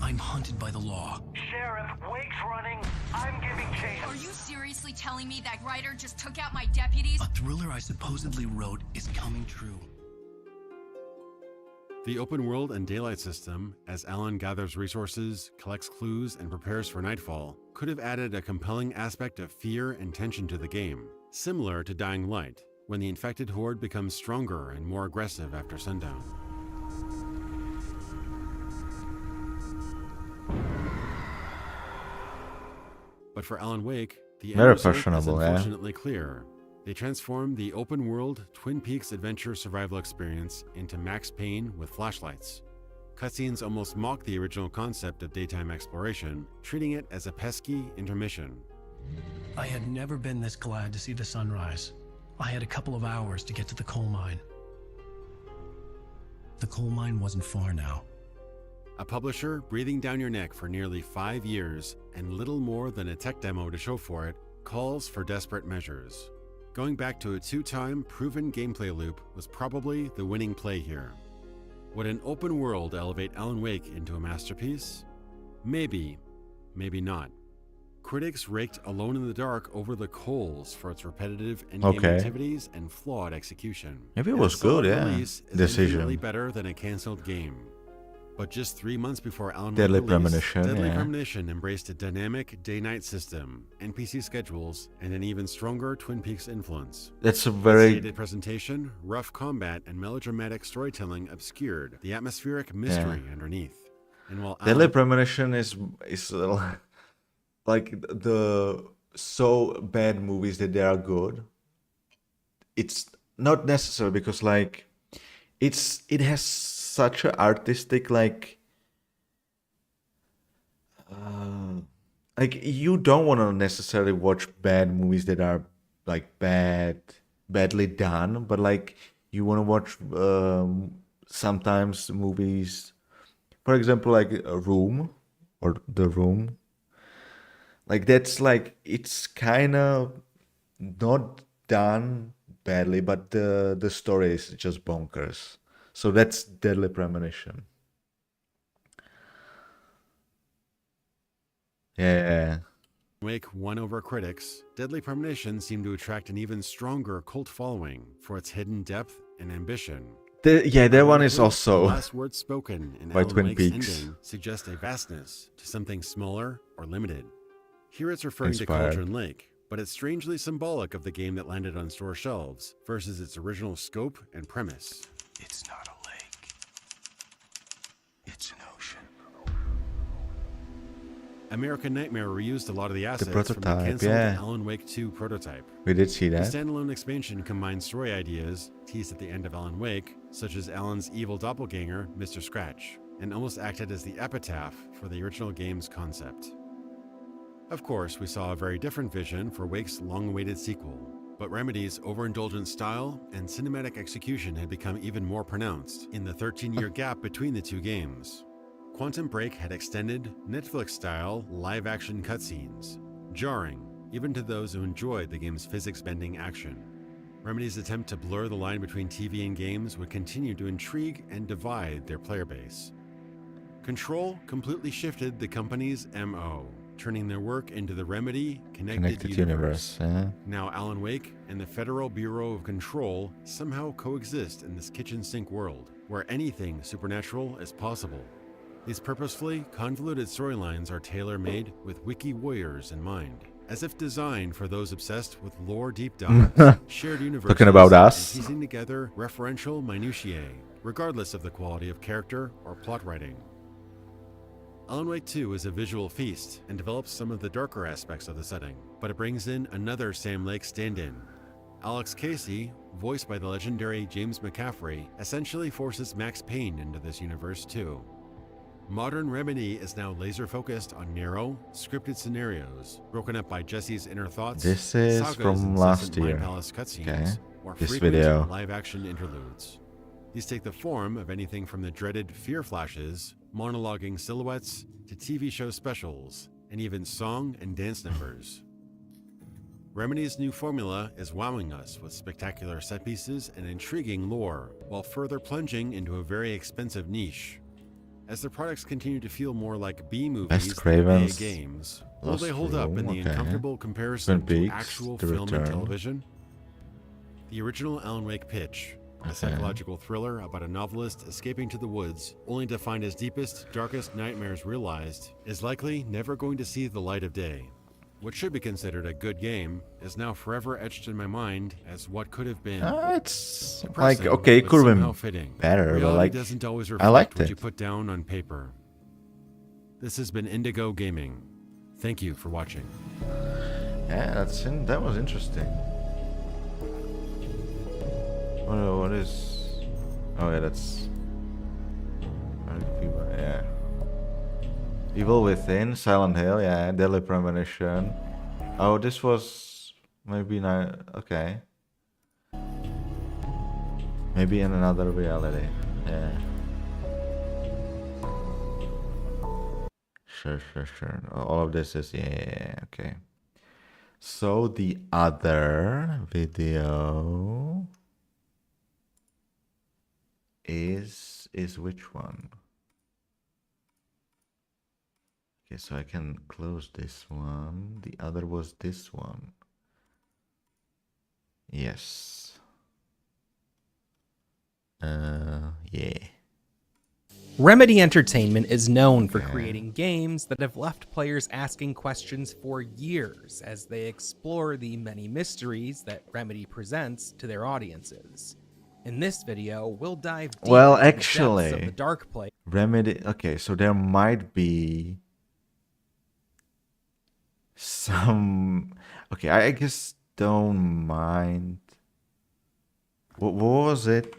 I'm hunted by the law. Sheriff, Wake's running. I'm giving chase. Are you seriously telling me that Ryder just took out my deputies? A thriller I supposedly wrote is coming true. The open world and daylight system, as Alan gathers resources, collects clues, and prepares for nightfall, could have added a compelling aspect of fear and tension to the game, similar to Dying Light, when the infected horde becomes stronger and more aggressive after sundown. But for Alan Wake, the end Very result is fashionable, yeah. unfortunately clear. They transformed the open-world Twin Peaks adventure survival experience into Max Payne with flashlights. Cutscenes almost mock the original concept of daytime exploration, treating it as a pesky intermission. I had never been this glad to see the sunrise. I had a couple of hours to get to the coal mine. The coal mine wasn't far now. A publisher breathing down your neck for nearly 5 years and little more than a tech demo to show for it calls for desperate measures. Going back to a two-time proven gameplay loop was probably the winning play here. Would an open world elevate Alan Wake into a masterpiece? Maybe, maybe not. Critics raked Alone in the Dark over the coals for its repetitive endgame Okay. activities and flawed execution. Maybe it And a was good, solid yeah. release is Decision. infinitely better than a cancelled game. But just 3 months before Alan Wake Deadly release, Premonition, Deadly yeah. Premonition embraced a dynamic day-night system, NPC schedules, and an even stronger Twin Peaks influence. That's a Its very dated presentation, rough combat, and melodramatic storytelling obscured the atmospheric mystery underneath. And while Deadly Alan Premonition is like the so bad movies that they are good. It's not necessary because like it has such an artistic like you don't want to necessarily watch bad movies that are like badly done, but like you want to watch sometimes movies, for example, like a Room or The Room. Like that's like it's kind of not done badly, but the story is just bonkers. So that's Deadly Premonition. Yeah. Wake won over critics, Deadly Premonition seemed to attract an even stronger cult following for its hidden depth and ambition. That one is Ironically, also the last words spoken in by Alan Twin Wake's Peaks. ending suggest a vastness to something smaller or limited. Here it's referring to Inspired. Cauldron Lake, but it's strangely symbolic of the game that landed on store shelves versus its original scope and premise. It's not a lake. It's an ocean. American Nightmare reused a lot of the assets from the prototype, canceled yeah. Alan Wake 2 prototype. We did see The that. standalone expansion combined story ideas teased at the end of Alan Wake, such as Alan's evil doppelganger, Mr. Scratch, and almost acted as the epitaph for the original game's concept. Of course, we saw a very different vision for Wake's long-awaited sequel, but Remedy's overindulgent style and cinematic execution had become even more pronounced in the 13-year gap between the two games. Quantum Break had extended, Netflix-style, live-action cutscenes, jarring even to those who enjoyed the game's physics-bending action. Remedy's attempt to blur the line between TV and games would continue to intrigue and divide their player base. Control completely shifted the company's MO, turning their work into the Remedy Connected Universe. Yeah. Now Alan Wake and the Federal Bureau of Control somehow coexist in this kitchen sink world, where anything supernatural is possible. These purposefully convoluted storylines are tailor-made with wiki warriors in mind, as if designed for those obsessed with lore deep dives, shared universes, Talking about us. and piecing together referential minutiae, regardless of the quality of character or plot writing. Alan Wake 2 is a visual feast and develops some of the darker aspects of the setting, but it brings in another Sam Lake stand-in. Alex Casey, voiced by the legendary James McCaffrey, essentially forces Max Payne into this universe too. Modern Remedy is now laser-focused on narrow, scripted scenarios, broken up by Jesse's inner thoughts, This is Saga's from incessant last Mind year. Palace cutscenes, Okay. or This frequent video. live-action interludes. These take the form of anything from the dreaded fear flashes, monologuing silhouettes, to TV show specials, and even song and dance numbers. Remedy's new formula is wowing us with spectacular set pieces and intriguing lore, while further plunging into a very expensive niche. As their products continue to feel more like B-movies than A Craven's games, will Lost they hold up in Room, the okay. uncomfortable comparison Twin to Peaks, actual The film and Return. television? The original Alan Wake pitch, a psychological thriller about a novelist escaping to the woods only to find his deepest, darkest nightmares realized, is likely never going to see the light of day. What should be considered a good game is now forever etched in my mind as what could have been. It's like, Depressing, okay, it but could have somehow been fitting. better, but Reality like, doesn't always I reflect liked what it. you put down on paper. This has been Indigo Gaming. Thank you for watching. Yeah, that was interesting. What is? Oh yeah, that's. Yeah. Evil Within, Silent Hill, yeah, Deadly Premonition. Oh, this was maybe not okay. Maybe in another reality. Yeah. Sure. All of this is yeah, okay. So the other video is which one? Okay, so I can close this one. The other was this one. Yes. Yeah. Remedy Entertainment is known for creating games that have left players asking questions for years as they explore the many mysteries that Remedy presents to their audiences. In this video, we'll dive deep Well, into the depths of the actually, dark place. Remedy. Okay, so there might be some. Okay, I guess don't mind. What was it?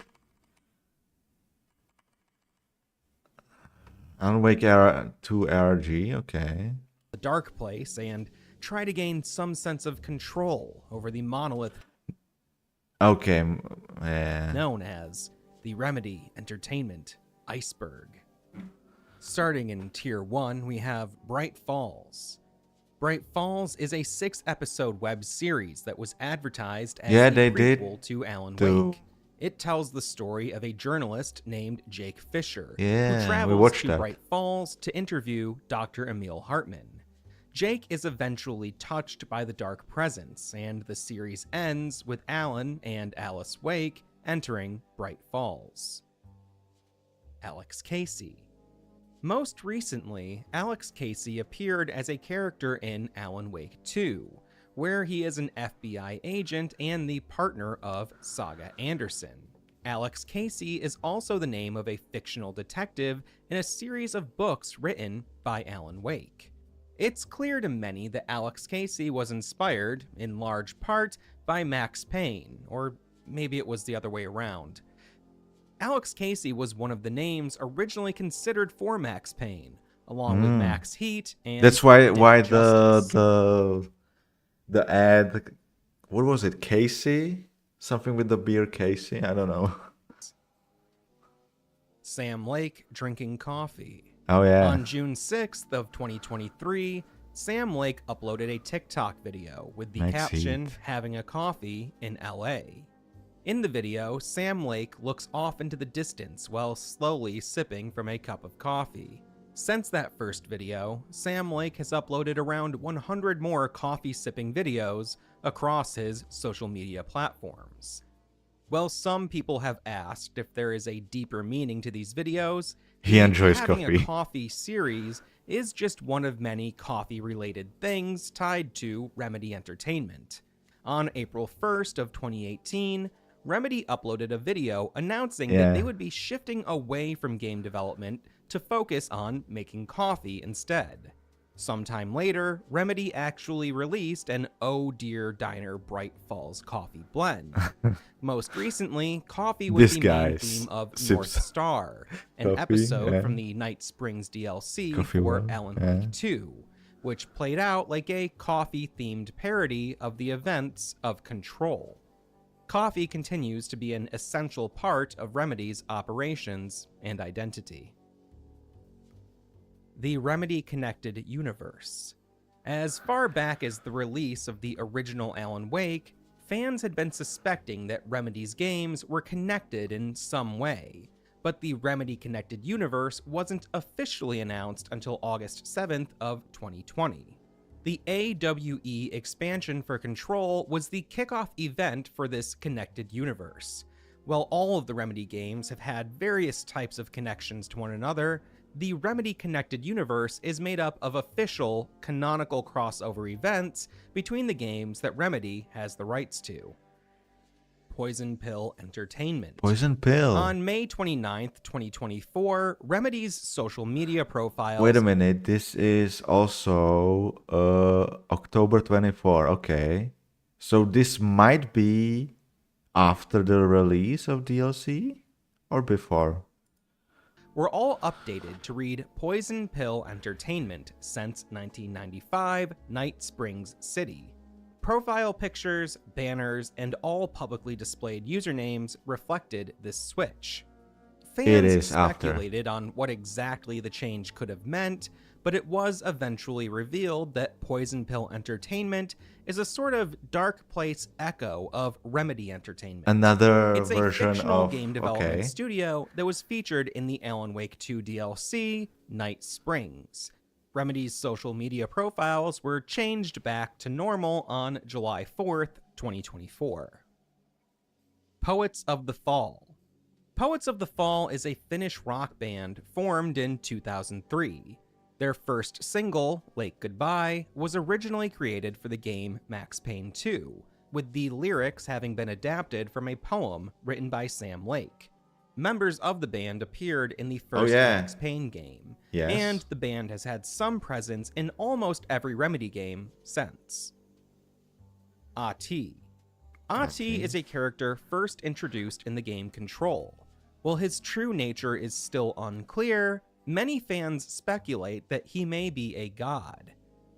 Alan Wake 2 RG. Okay. The dark place and try to gain some sense of control over the monolith Okay. Yeah. known as the Remedy Entertainment Iceberg. Starting in Tier 1, we have Bright Falls. Bright Falls is a 6-episode web series that was advertised as Yeah, the they prequel did to Alan do- Wake. It tells the story of a journalist named Jake Fisher, Yeah, who we travels watched to that. Bright Falls to interview Dr. Emil Hartman. Jake is eventually touched by the dark presence, and the series ends with Alan and Alice Wake entering Bright Falls. Alex Casey. Most recently, Alex Casey appeared as a character in Alan Wake 2, where he is an FBI agent and the partner of Saga Anderson. Alex Casey is also the name of a fictional detective in a series of books written by Alan Wake. It's clear to many that Alex Casey was inspired, in large part, by Max Payne, or maybe it was the other way around. Alex Casey was one of the names originally considered for Max Payne, along with Max Heat and That's why Dick the Justice. the ad. What was it? Casey? Something with the beer Casey? I don't know. Sam Lake drinking coffee. Oh yeah. On June 6th of 2023, Sam Lake uploaded a TikTok video with the Max caption, Heat. "Having a coffee in LA." In the video, Sam Lake looks off into the distance while slowly sipping from a cup of coffee. Since that first video, Sam Lake has uploaded around 100 more coffee-sipping videos across his social media platforms. While some people have asked if there is a deeper meaning to these videos, He enjoys Having coffee. a coffee series is just one of many coffee-related things tied to Remedy Entertainment. On April 1st of 2018, Remedy uploaded a video announcing that they would be shifting away from game development to focus on making coffee instead. Sometime later, Remedy actually released an Oh Dear Diner Bright Falls coffee blend. Most recently, coffee was This the guy main theme of sips North Star, an coffee, episode yeah. from the Night Springs DLC Coffee for world, Alan yeah. Wake 2, which played out like a coffee-themed parody of the events of Control. Coffee continues to be an essential part of Remedy's operations and identity. The Remedy Connected Universe. As far back as the release of the original Alan Wake, fans had been suspecting that Remedy's games were connected in some way, but the Remedy Connected Universe wasn't officially announced until August 7th of 2020. The AWE expansion for Control was the kickoff event for this connected universe. While all of the Remedy games have had various types of connections to one another, the Remedy Connected Universe is made up of official, canonical crossover events between the games that Remedy has the rights to. Poison Pill Entertainment. Poison Pill. On May 29th, 2024, Remedy's social media profiles... Wait a minute. This is also October 24. Okay. So this might be after the release of DLC or before? were all updated to read Poison Pill Entertainment since 1995, Night Springs City. Profile pictures, banners, and all publicly displayed usernames reflected this switch. Fans speculated on what exactly the change could have meant, but it was eventually revealed that Poison Pill Entertainment is a sort of dark place echo of Remedy Entertainment. Another it's version a fictional of game development studio that was featured in the Alan Wake 2 DLC, Night Springs. Remedy's social media profiles were changed back to normal on July 4th, 2024. Poets of the Fall. Poets of the Fall is a Finnish rock band formed in 2003. Their first single, Lake Goodbye, was originally created for the game Max Payne 2, with the lyrics having been adapted from a poem written by Sam Lake. Members of the band appeared in the first Max Payne game, and the band has had some presence in almost every Remedy game since. Ahti. Ahti is a character first introduced in the game Control. While his true nature is still unclear, many fans speculate that he may be a god.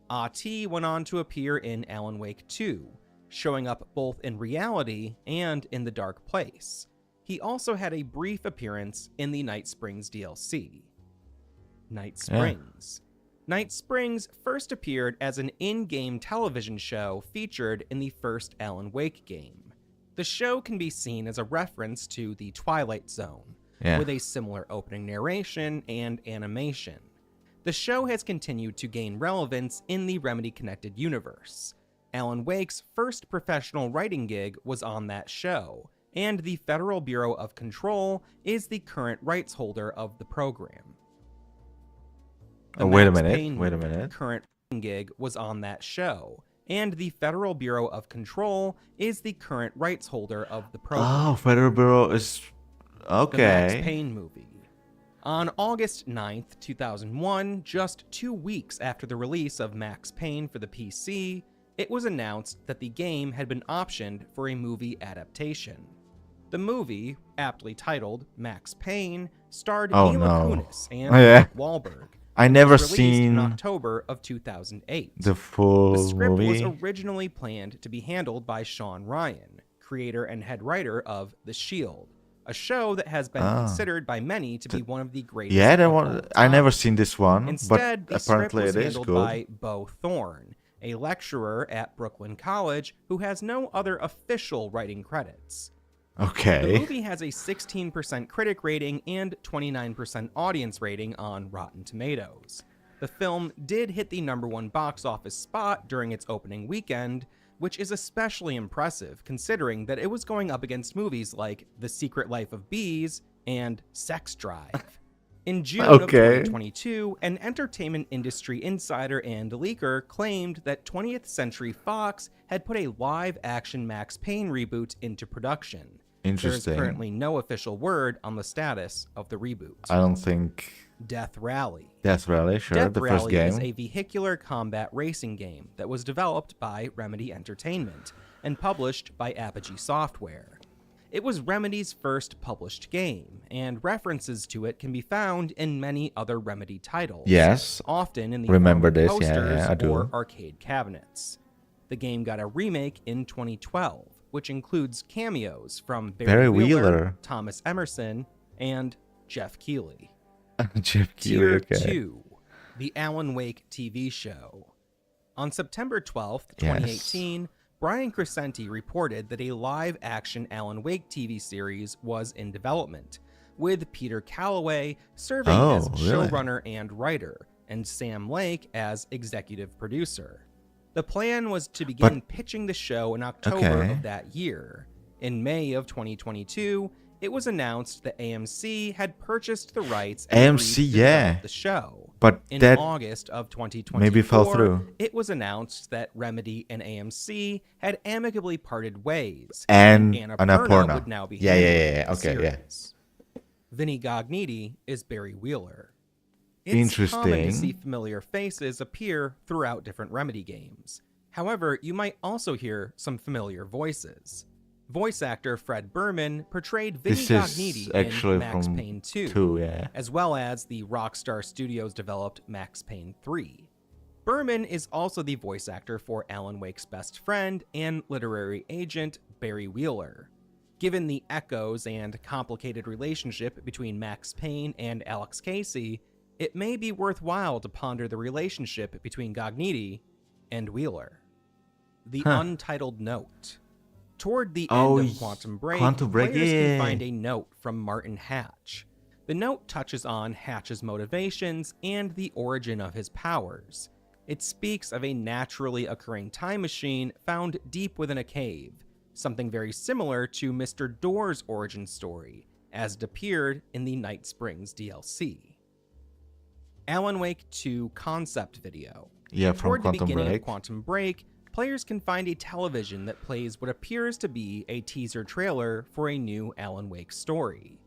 Ahti went on to appear in Alan Wake 2, showing up both in reality and in the Dark Place. He also had a brief appearance in the Night Springs DLC. Night Springs. Night Springs first appeared as an in-game television show featured in the first Alan Wake game. The show can be seen as a reference to The Twilight Zone, with a similar opening narration and animation. The show has continued to gain relevance in the Remedy-connected universe. Alan Wake's first professional writing gig was on that show, and the Federal Bureau of Control is the current rights holder of the program. Wait a minute. Current gig was on that show, and the Federal Bureau of Control is the current rights holder of the program. Oh, Federal Bureau is... Okay. The Max Payne movie. On August 9th, 2001, just 2 weeks after the release of Max Payne for the PC, it was announced that the game had been optioned for a movie adaptation. The movie, aptly titled Max Payne, starred Mila Kunis and Mark Wahlberg. I never released seen in October of 2008. the full The script movie. was originally planned to be handled by Sean Ryan, creator and head writer of The Shield, a show that has been considered by many to be one of the greatest. Yeah, of all I never time. seen this one, Instead, but the script apparently was it is handled good. by Bo Thorne, a lecturer at Brooklyn College who has no other official writing credits. The Okay. movie has a 16% critic rating and 29% audience rating on Rotten Tomatoes. The film did hit the #1 box office spot during its opening weekend, which is especially impressive considering that it was going up against movies like The Secret Life of Bees and Sex Drive. In June of 2022, an entertainment industry insider and leaker claimed that 20th Century Fox had put a live-action Max Payne reboot into production. Interesting. There is currently no official word on the status of the reboot. I don't think... Death Rally. Death Rally, sure, Death the Rally first game. is a vehicular combat racing game that was developed by Remedy Entertainment and published by Apogee Software. It was Remedy's first published game, and references to it can be found in many other Remedy titles. Yes. Often in the Remember form of this, posters I do. or arcade cabinets. The game got a remake in 2012, which includes cameos from Barry Wheeler, Thomas Emerson, and Jeff Keighley. Jeff Tier Keighley, okay. 2, the Alan Wake TV show. On September 12th, 2018, Brian Crescenti reported that a live-action Alan Wake TV series was in development, with Peter Calloway serving as showrunner and writer, and Sam Lake as executive producer. The plan was to begin pitching the show in October of that year. In May of 2022, it was announced that AMC had purchased the rights and agreed to develop the show. But in that August of 2024, maybe fell through. It was announced that Remedy and AMC had amicably parted ways, And Annapurna would now be handling the Okay, series. Vinny Gognitti is Barry Wheeler. It's common to see familiar faces appear throughout different Remedy games. However, you might also hear some familiar voices. Voice actor Fred Berman portrayed Vinny Gognitti in Max Payne 2, as well as the Rockstar Studios developed Max Payne 3. Berman is also the voice actor for Alan Wake's best friend and literary agent Barry Wheeler. Given the echoes and complicated relationship between Max Payne and Alex Casey, it may be worthwhile to ponder the relationship between Gognitti and Wheeler. The Untitled Note. Toward the end of Quantum Break, players can find a note from Martin Hatch. The note touches on Hatch's motivations and the origin of his powers. It speaks of a naturally occurring time machine found deep within a cave, something very similar to Mr. Door's origin story, as it appeared in the Night Springs DLC. Alan Wake 2 concept video. Yeah, from Toward the Quantum beginning Break. of Quantum Break, players can find a television that plays what appears to be a teaser trailer for a new Alan Wake story.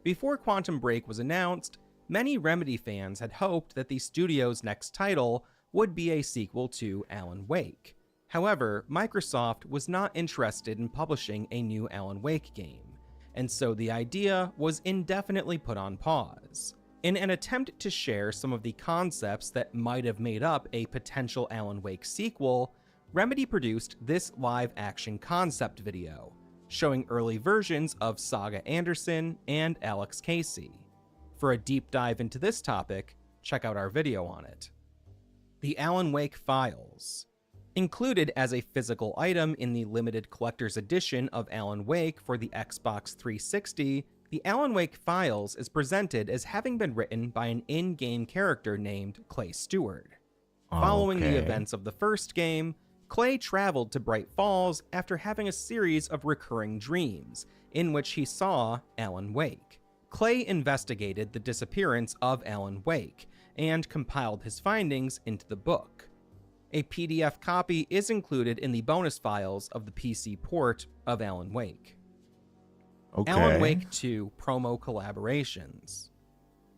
Before Quantum Break was announced, many Remedy fans had hoped that the studio's next title would be a sequel to Alan Wake. However, Microsoft was not interested in publishing a new Alan Wake game, and so the idea was indefinitely put on pause. In an attempt to share some of the concepts that might have made up a potential Alan Wake sequel, Remedy produced this live-action concept video, showing early versions of Saga Anderson and Alex Casey. For a deep dive into this topic, check out our video on it. The Alan Wake Files. Included as a physical item in the limited collector's edition of Alan Wake for the Xbox 360, the Alan Wake Files is presented as having been written by an in-game character named Clay Stewart. Following the events of the first game, Clay traveled to Bright Falls after having a series of recurring dreams, in which he saw Alan Wake. Clay investigated the disappearance of Alan Wake, and compiled his findings into the book. A PDF copy is included in the bonus files of the PC port of Alan Wake. Okay. Alan Wake 2 promo collaborations.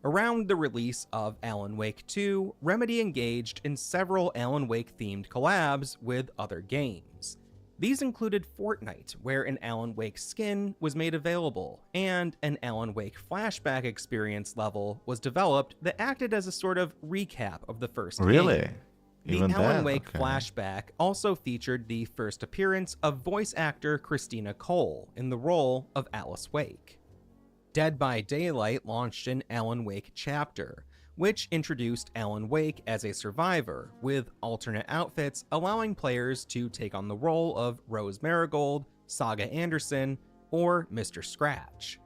Around the release of Alan Wake 2, Remedy engaged in several Alan Wake-themed collabs with other games. These included Fortnite, where an Alan Wake skin was made available, and an Alan Wake flashback experience level was developed that acted as a sort of recap of the first game. Really? The Even Alan that? Wake Okay. flashback also featured the first appearance of voice actor Christina Cole in the role of Alice Wake. Dead by Daylight launched an Alan Wake chapter, which introduced Alan Wake as a survivor, with alternate outfits allowing players to take on the role of Rose Marigold, Saga Anderson, or Mr. Scratch.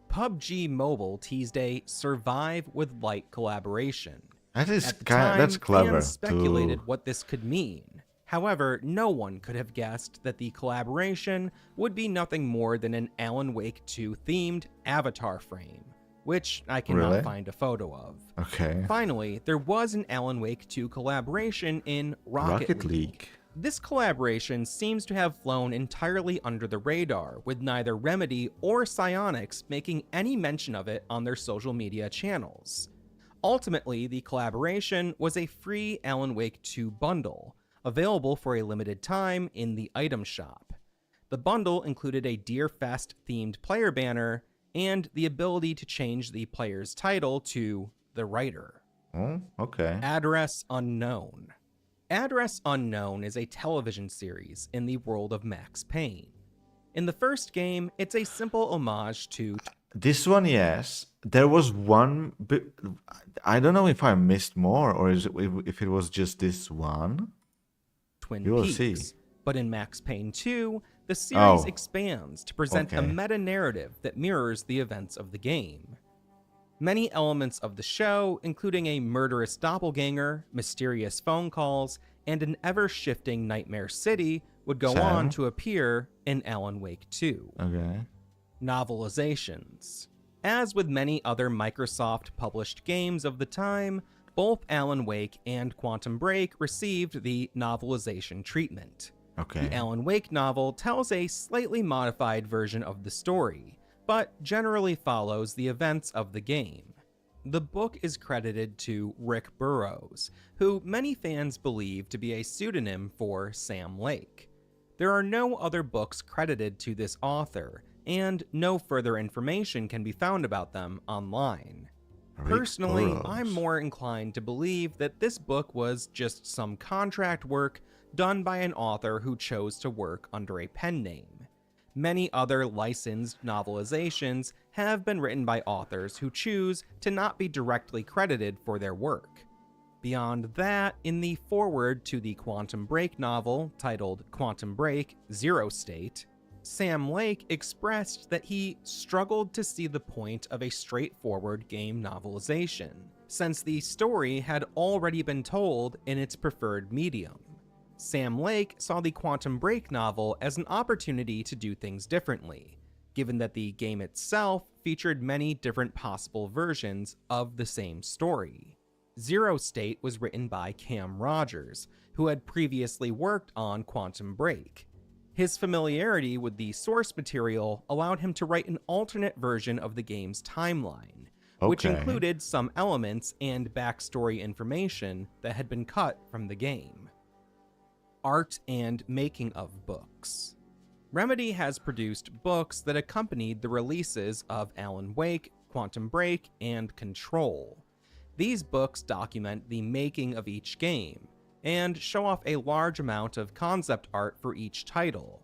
PUBG Mobile teased a Survive with Light collaboration. That is At the kind. time, That's clever. fans speculated too. what this could mean. However, no one could have guessed that the collaboration would be nothing more than an Alan Wake 2 themed avatar frame, which I cannot Really? find a photo of. Okay. Finally, there was an Alan Wake 2 collaboration in Rocket League. This collaboration seems to have flown entirely under the radar, with neither Remedy or Psyonix making any mention of it on their social media channels. Ultimately, the collaboration was a free Alan Wake 2 bundle, available for a limited time in the item shop. The bundle included a Deerfest-themed player banner and the ability to change the player's title to The Writer. Oh, okay. Address Unknown. Address Unknown is a television series in the world of Max Payne. In the first game, it's a simple homage to This one, yes. There was one. I don't know if I missed more or if it was just this one. Twin You will Peaks. see. But in Max Payne 2, the series Oh. expands to present a Okay. meta-narrative that mirrors the events of the game. Many elements of the show, including a murderous doppelganger, mysterious phone calls, and an ever-shifting nightmare city, would go Sam? on to appear in Alan Wake 2. Okay. Novelizations. As with many other Microsoft-published games of the time, both Alan Wake and Quantum Break received the novelization treatment. Okay. The Alan Wake novel tells a slightly modified version of the story, but generally follows the events of the game. The book is credited to Rick Burroughs, who many fans believe to be a pseudonym for Sam Lake. There are no other books credited to this author, and no further information can be found about them online. Rick Personally, Burroughs. I'm more inclined to believe that this book was just some contract work done by an author who chose to work under a pen name. Many other licensed novelizations have been written by authors who choose to not be directly credited for their work. Beyond that, in the foreword to the Quantum Break novel, titled Quantum Break: Zero State, Sam Lake expressed that he struggled to see the point of a straightforward game novelization, since the story had already been told in its preferred medium. Sam Lake saw the Quantum Break novel as an opportunity to do things differently, given that the game itself featured many different possible versions of the same story. Zero State was written by Cam Rogers, who had previously worked on Quantum Break. His familiarity with the source material allowed him to write an alternate version of the game's timeline, which included some elements and backstory information that had been cut from the game. Art and making of books. Remedy has produced books that accompanied the releases of Alan Wake, Quantum Break, and Control. These books document the making of each game, and show off a large amount of concept art for each title.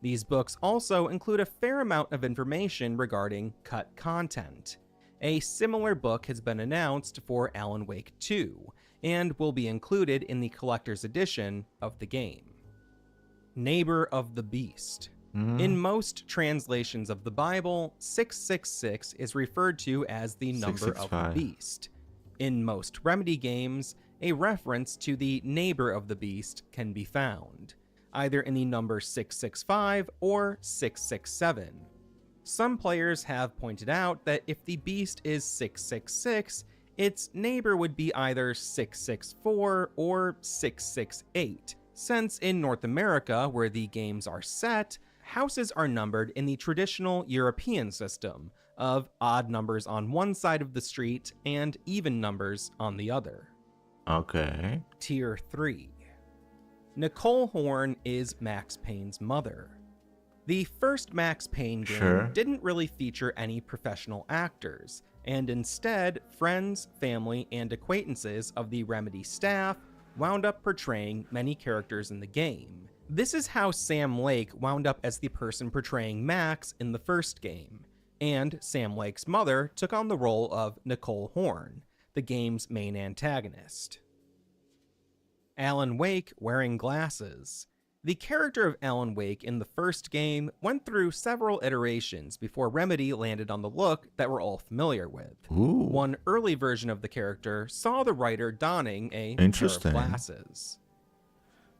These books also include a fair amount of information regarding cut content. A similar book has been announced for Alan Wake 2, and will be included in the collector's edition of the game. Neighbor of the Beast. In most translations of the Bible, 666 is referred to as the number of the beast. In most Remedy games, a reference to the neighbor of the beast can be found, either in the number 665 or 667. Some players have pointed out that if the beast is 666, its neighbor would be either 664 or 668, since in North America, where the games are set, houses are numbered in the traditional European system of odd numbers on one side of the street and even numbers on the other. Okay. Tier 3. Nicole Horn is Max Payne's mother. The first Max Payne game didn't really feature any professional actors, and instead, friends, family, and acquaintances of the Remedy staff wound up portraying many characters in the game. This is how Sam Lake wound up as the person portraying Max in the first game, and Sam Lake's mother took on the role of Nicole Horn, the game's main antagonist. Alan Wake wearing glasses. The character of Alan Wake in the first game went through several iterations before Remedy landed on the look that we're all familiar with. Ooh. One early version of the character saw the writer donning a pair of glasses.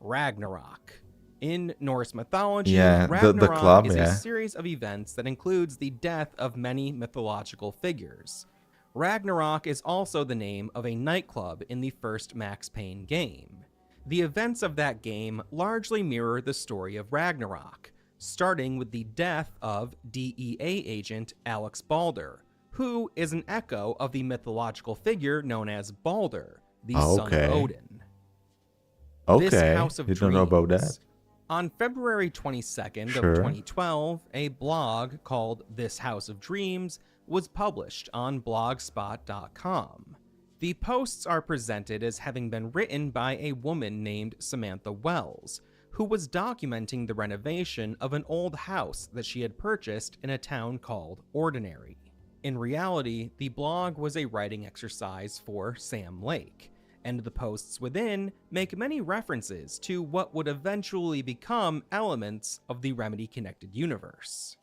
Ragnarok. In Norse mythology, Ragnarok the club, is a series of events that includes the death of many mythological figures. Ragnarok is also the name of a nightclub in the first Max Payne game. The events of that game largely mirror the story of Ragnarok, starting with the death of DEA agent Alex Balder, who is an echo of the mythological figure known as Balder, the son of Odin. Okay, This House of you don't know about that. On February 22nd of 2012, a blog called This House of Dreams was published on blogspot.com. The posts are presented as having been written by a woman named Samantha Wells, who was documenting the renovation of an old house that she had purchased in a town called Ordinary. In reality, the blog was a writing exercise for Sam Lake, and the posts within make many references to what would eventually become elements of the Remedy connected universe.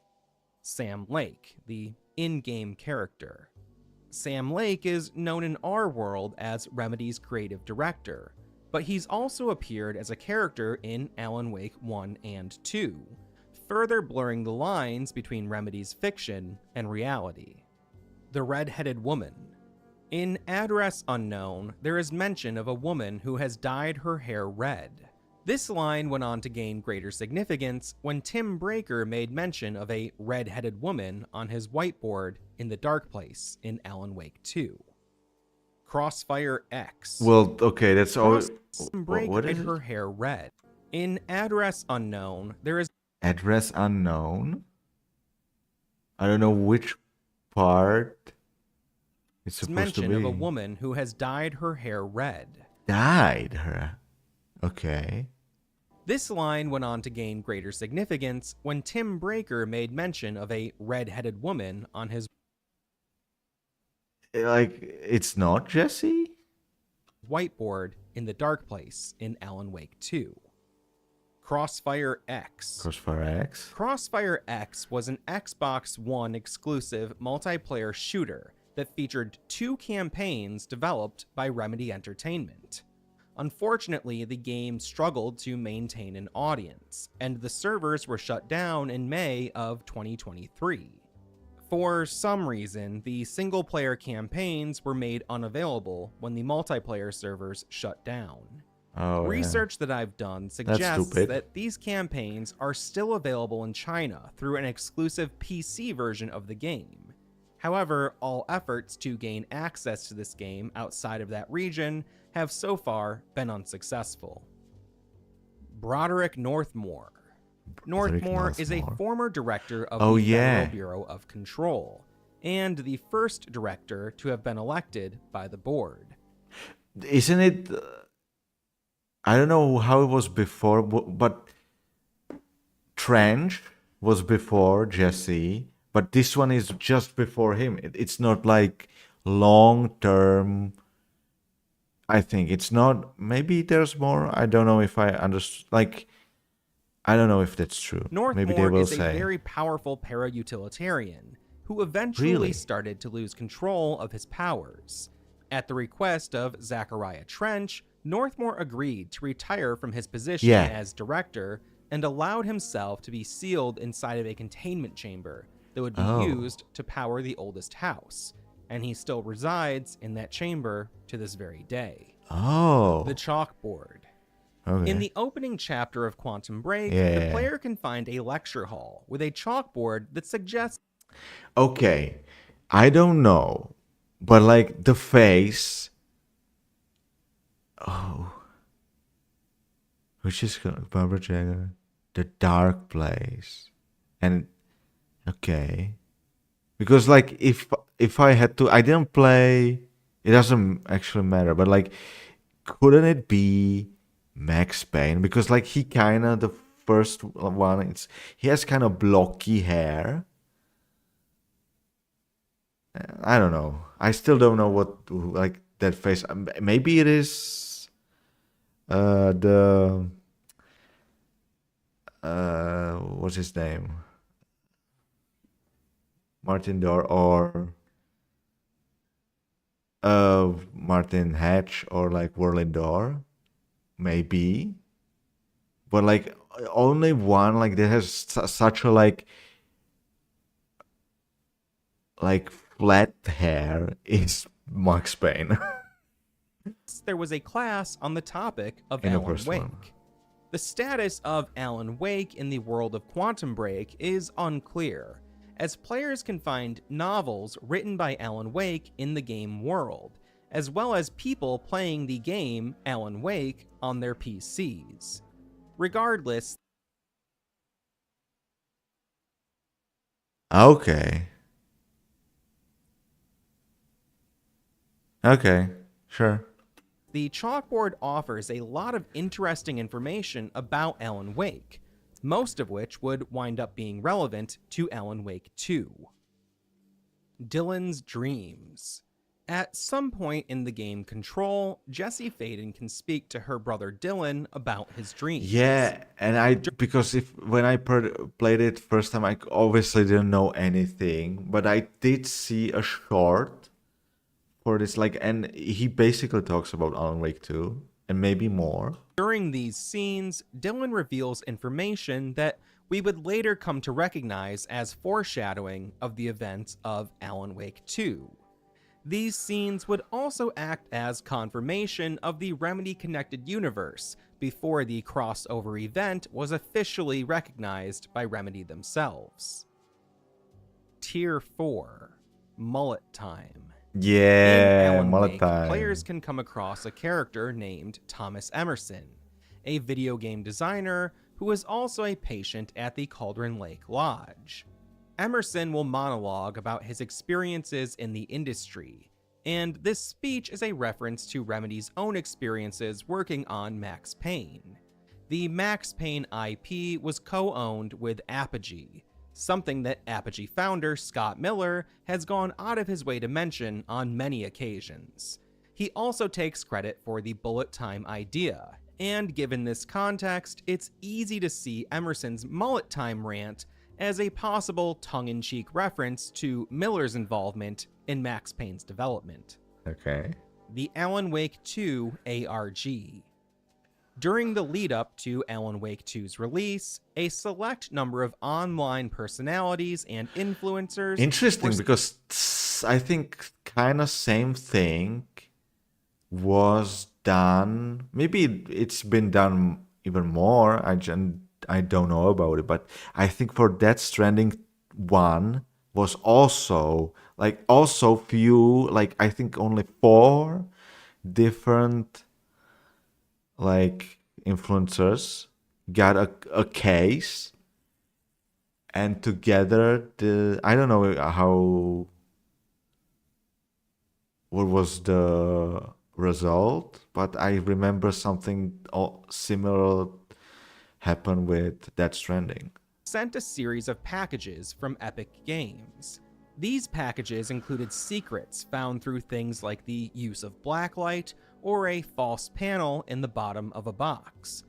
Sam Lake, the in-game character. Sam Lake is known in our world as Remedy's creative director, but he's also appeared as a character in Alan Wake 1 and 2, further blurring the lines between Remedy's fiction and reality. The Red-Headed Woman. In Address Unknown, there is mention of a woman who has dyed her hair red. This line went on to gain greater significance when Tim Breaker made mention of a red-headed woman on his whiteboard in the Dark Place in Alan Wake 2. Crossfire X. Well, okay, that's all. Breaker dyed her hair red. In Address Unknown, there is Address Unknown? I don't know which part it's supposed to be. Mention of a woman who has dyed her hair red. Dyed her? Okay. This line went on to gain greater significance when Tim Breaker made mention of a red-headed woman on his it's not Jesse? Whiteboard in the Dark Place in Alan Wake 2. Crossfire X. Crossfire X? Crossfire X was an Xbox One exclusive multiplayer shooter that featured 2 campaigns developed by Remedy Entertainment. Unfortunately, the game struggled to maintain an audience, and the servers were shut down in May of 2023. For some reason, the single-player campaigns were made unavailable when the multiplayer servers shut down. Oh, Research that I've done suggests stupid. that these campaigns are still available in China through an exclusive PC version of the game. However, all efforts to gain access to this game outside of that region have so far been unsuccessful. Broderick Northmore. Northmore is a former director of the Federal Bureau of Control, and the first director to have been elected by the board. Isn't it... I don't know how it was before, but Trench was before Jesse, but this one is just before him. It's not like long-term... I think it's not... Maybe there's more. I don't know if I understand... Like... I don't know if that's true. Maybe they Northmore will is a say. very powerful para-utilitarian who eventually started to lose control of his powers. At the request of Zachariah Trench, Northmore agreed to retire from his position as director and allowed himself to be sealed inside of a containment chamber that would be used to power the oldest house, and he still resides in that chamber to this very day. The chalkboard. In the opening chapter of Quantum Break, the player can find a lecture hall with a chalkboard that suggests... Okay, I don't know, but like the face... Which is Barbara Jagger? The Dark Place. And, okay. Because like, if I had to... I didn't play... It doesn't actually matter, but like, couldn't it be... Max Payne, because like he kind of, the first one, he has kind of blocky hair. I don't know. I still don't know what, like, that face. Maybe it is what's his name? Martin Dorr or Martin Hatch or like Werlin Dorr. Maybe, but like only one like that has such a like flat hair is Max Payne. There was a class on the topic of Alan Wake. The status of Alan Wake in the world of Quantum Break is unclear, as players can find novels written by Alan Wake in the game world, as well as people playing the game Alan Wake on their PCs. Regardless... Okay, sure. The chalkboard offers a lot of interesting information about Alan Wake, most of which would wind up being relevant to Alan Wake 2. Dylan's dreams. At some point in the game Control, Jesse Faden can speak to her brother Dylan about his dreams. Yeah, and because when I played it first time, I obviously didn't know anything, but I did see a short for this, like, and he basically talks about Alan Wake 2 and maybe more. During these scenes, Dylan reveals information that we would later come to recognize as foreshadowing of the events of Alan Wake 2. These scenes would also act as confirmation of the Remedy-connected universe before the crossover event was officially recognized by Remedy themselves. Tier 4. Mullet Time. Yeah, In Alan Mullet Wake, Time. players can come across a character named Thomas Emerson, a video game designer who is also a patient at the Cauldron Lake Lodge. Emerson will monologue about his experiences in the industry, and this speech is a reference to Remedy's own experiences working on Max Payne. The Max Payne IP was co-owned with Apogee, something that Apogee founder Scott Miller has gone out of his way to mention on many occasions. He also takes credit for the bullet time idea, and given this context, it's easy to see Emerson's mullet time rant as a possible tongue-in-cheek reference to Miller's involvement in Max Payne's development. Okay. The Alan Wake 2 ARG. During the lead up to Alan Wake 2's release, a select number of online personalities and influencers. Interesting, because I think kind of same thing was done. Maybe it's been done even more. I don't know about it, but I think for Death Stranding 1 was also few, like I think only 4 different like influencers got a case, and together I don't know what was the result, but I remember something similar happened with Death Stranding. Sent a series of packages from Epic Games. These packages included secrets found through things like the use of blacklight or a false panel in the bottom of a box.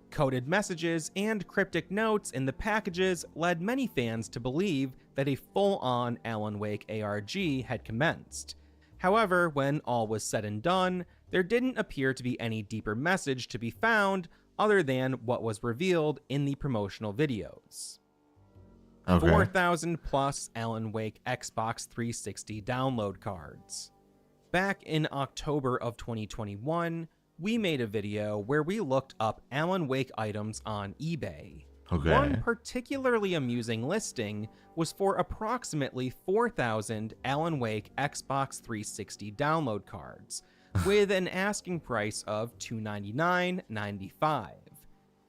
Coded messages and cryptic notes in the packages led many fans to believe that a full-on Alan Wake ARG had commenced. However, when all was said and done, there didn't appear to be any deeper message to be found other than what was revealed in the promotional videos. Okay. 4,000 plus Alan Wake Xbox 360 download cards. Back in October of 2021, we made a video where we looked up Alan Wake items on eBay. Okay. One particularly amusing listing was for approximately 4,000 Alan Wake Xbox 360 download cards, with an asking price of $299.95.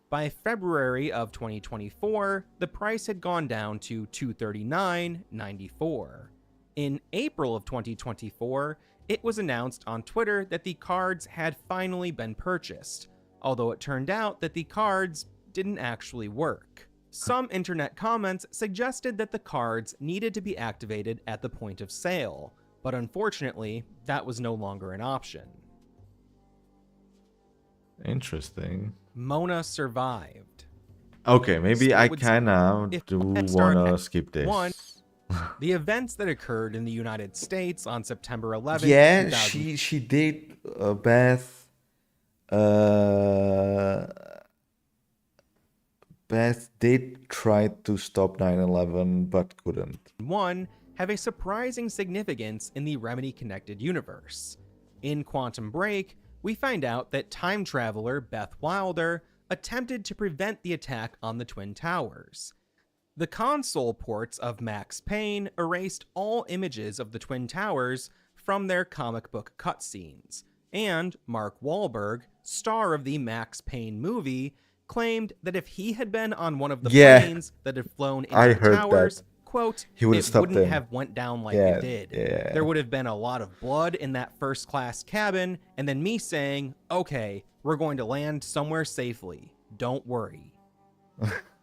By February of 2024, the price had gone down to $239.94. In April of 2024, it was announced on Twitter that the cards had finally been purchased, although it turned out that the cards didn't actually work. Some internet comments suggested that the cards needed to be activated at the point of sale, but unfortunately, that was no longer an option. Interesting. Mona survived. Okay, maybe So I it would kind of if do Red Star want to had skip this. won, the events that occurred in the United States on September 11th, Yeah, 2000 she did. Beth did try to stop 9/11 but couldn't. 1 have a surprising significance in the Remedy connected universe. In Quantum Break, we find out that time traveler Beth Wilder attempted to prevent the attack on the Twin Towers. The console ports of Max Payne erased all images of the Twin Towers from their comic book cutscenes, and Mark Wahlberg, star of the Max Payne movie, claimed that if he had been on one of the planes that had flown into I the heard towers, that. quote, He would've it stopped wouldn't them. have went down like Yeah, it did. yeah. There would have been a lot of blood in that first class cabin, and then me saying, okay, we're going to land somewhere safely. Don't worry.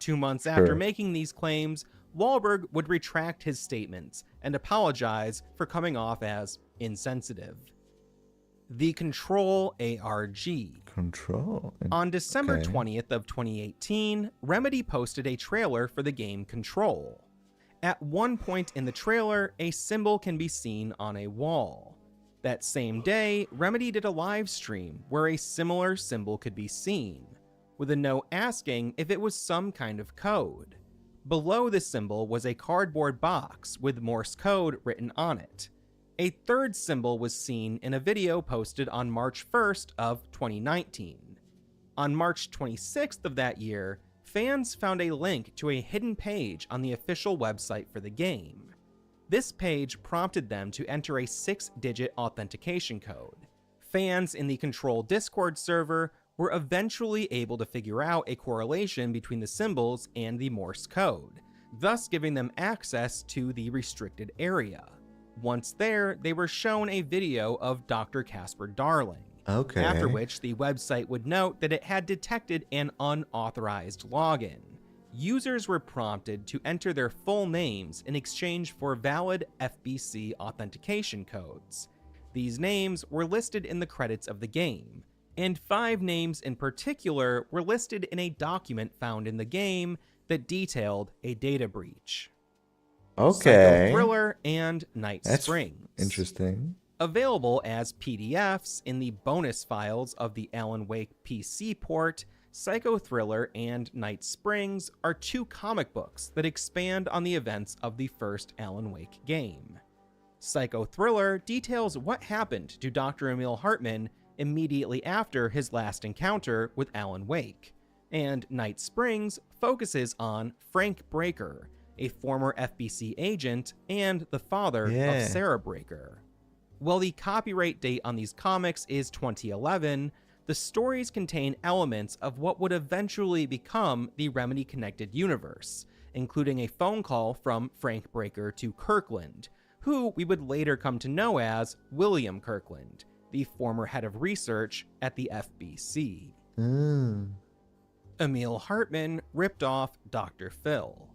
2 months after Sure. making these claims, Wahlberg would retract his statements and apologize for coming off as insensitive. The Control ARG. Control. On December Okay. 20th of 2018, Remedy posted a trailer for the game Control. At one point in the trailer, a symbol can be seen on a wall. That same day, Remedy did a live stream where a similar symbol could be seen, with a note asking if it was some kind of code. Below the symbol was a cardboard box with Morse code written on it. A third symbol was seen in a video posted on March 1st of 2019. On March 26th of that year, fans found a link to a hidden page on the official website for the game. This page prompted them to enter a 6-digit authentication code. Fans in the Control Discord server were eventually able to figure out a correlation between the symbols and the Morse code, thus giving them access to the restricted area. Once there, they were shown a video of Dr. Casper Darling. Okay. After which, the website would note that it had detected an unauthorized login. Users were prompted to enter their full names in exchange for valid FBC authentication codes. These names were listed in the credits of the game, and 5 names in particular were listed in a document found in the game that detailed a data breach. Okay. Psycho Thriller and Night That's Springs. interesting. Available as PDFs in the bonus files of the Alan Wake PC port, Psycho Thriller and Night Springs are two comic books that expand on the events of the first Alan Wake game. Psycho Thriller details what happened to Dr. Emil Hartman immediately after his last encounter with Alan Wake, and Night Springs focuses on Frank Breaker, a former FBC agent and the father of Sarah Breaker. While the copyright date on these comics is 2011, the stories contain elements of what would eventually become the Remedy Connected Universe, including a phone call from Frank Breaker to Kirkland, who we would later come to know as William Kirkland, the former head of research at the FBC. Emil Hartman ripped off Dr. Phil.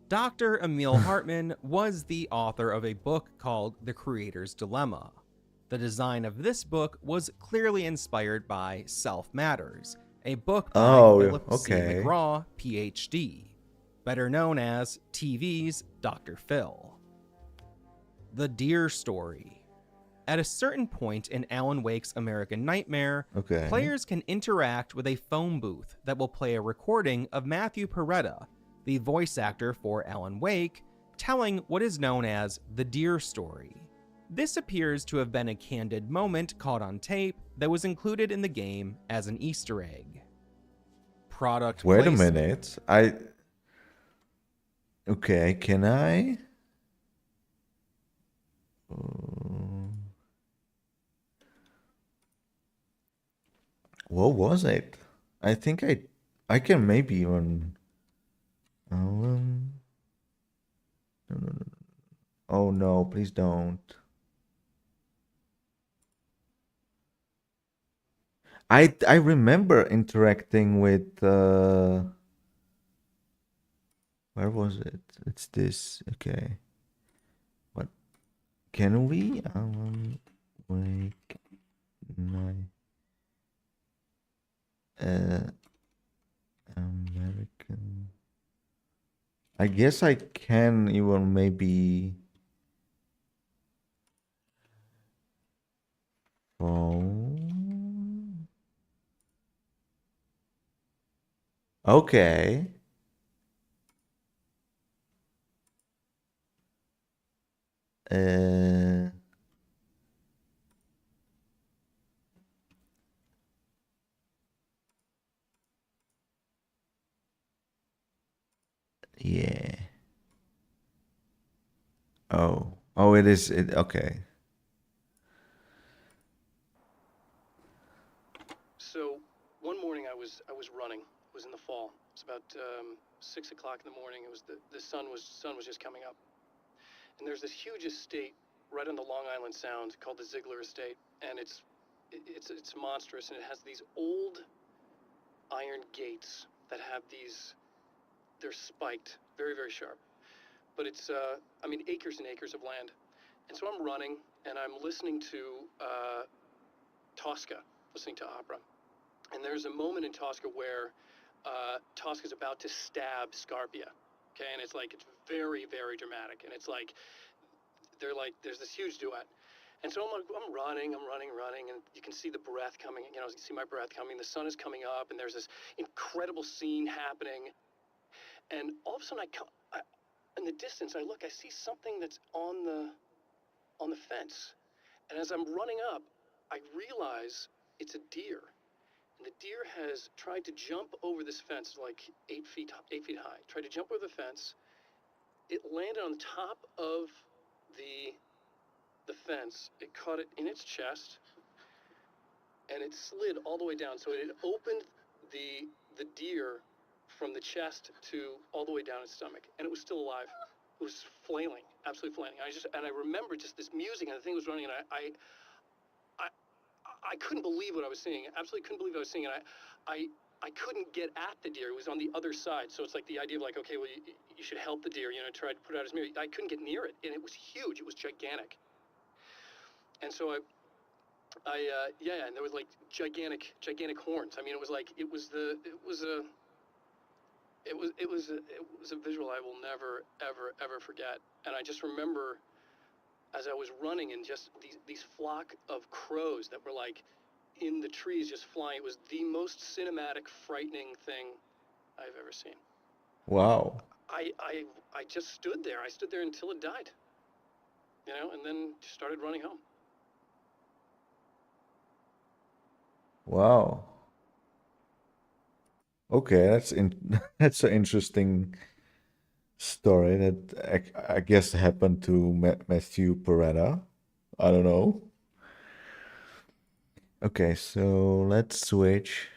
Dr. Emil Hartman was the author of a book called The Creator's Dilemma. The design of this book was clearly inspired by Self Matters, a book by Philip C. McGraw, PhD, better known as TV's Dr. Phil. The Deer Story. At a certain point in Alan Wake's American Nightmare, players can interact with a phone booth that will play a recording of Matthew Peretta, the voice actor for Alan Wake, telling what is known as the Deer Story. This appears to have been a candid moment caught on tape that was included in the game as an Easter egg. Product Wait a placement. minute. Okay, can I? What was it? I think I can maybe even. No. Oh no! Please don't. I remember interacting with. Where was it? It's this. Okay. What? Can we? Wake night. American. I guess I can even maybe. Phone. Okay. Yeah. Oh, it is. Okay. So one morning I was running. It was in the fall. It was about 6 o'clock in the morning. It was the sun was just coming up. And there's this huge estate right on the Long Island Sound called the Ziegler Estate, and it's monstrous, and it has these old iron gates that have these. They're spiked, very very sharp. But it's acres and acres of land. And so I'm running and I'm listening to Tosca, listening to opera. And there's a moment in Tosca where Tosca's about to stab Scarpia. Okay, and it's very, very dramatic. And it's like, there's this huge duet. And so I'm running, and you can see the breath coming, you can see my breath coming. The sun is coming up, and there's this incredible scene happening. And all of a sudden, in the distance, I look, I see something that's on the fence. And as I'm running up, I realize it's a deer. And the deer has tried to jump over this fence, like 8 feet high. Tried to jump over the fence. It landed on top of the fence. It caught it in its chest, and it slid all the way down. So it opened the deer from the chest to all the way down its stomach, and it was still alive. It was flailing, absolutely flailing. I remember just this music, and the thing was running, and I couldn't believe what I was seeing. Absolutely couldn't believe what I was seeing. And I couldn't get at the deer. It was on the other side. So it's like the idea of okay, well, you should help the deer, try to put it out his mirror. I couldn't get near it, and it was huge. It was gigantic. And so and there was gigantic horns. I mean, it was a visual I will never, ever, ever forget. And I just remember as I was running, and just these flock of crows that were like in the trees just flying. It was the most cinematic, frightening thing I've ever seen. Wow. I just stood there. I stood there until it died. You know, and then just started running home. Wow. Okay, that's an interesting story that I guess happened to Matthew Peretta. I don't know. Okay, so let's switch.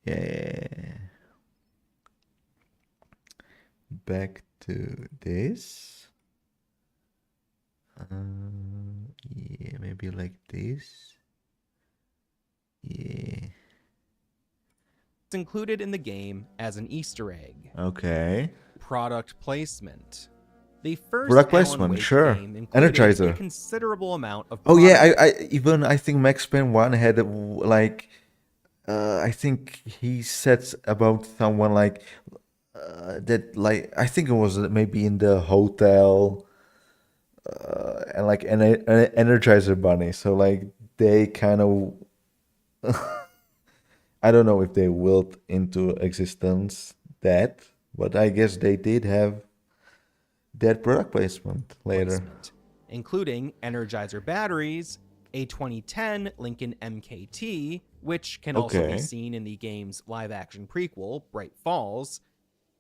Yeah. Back to this. Yeah, maybe like this. Yeah. It's included in the game as an Easter egg. Okay. Product placement. The first Product Alan placement, Wake sure. game included Energizer. a considerable amount of Oh yeah, product. I think Max Payne 1 had like I think he said about someone like that, like I think it was maybe in the hotel and like an Energizer Bunny. So like they kind of I don't know if they willed into existence that, but I guess they did have that product placement later. Including Energizer batteries, a 2010 Lincoln MKT, which can also be Okay. seen in the game's live-action prequel, Bright Falls,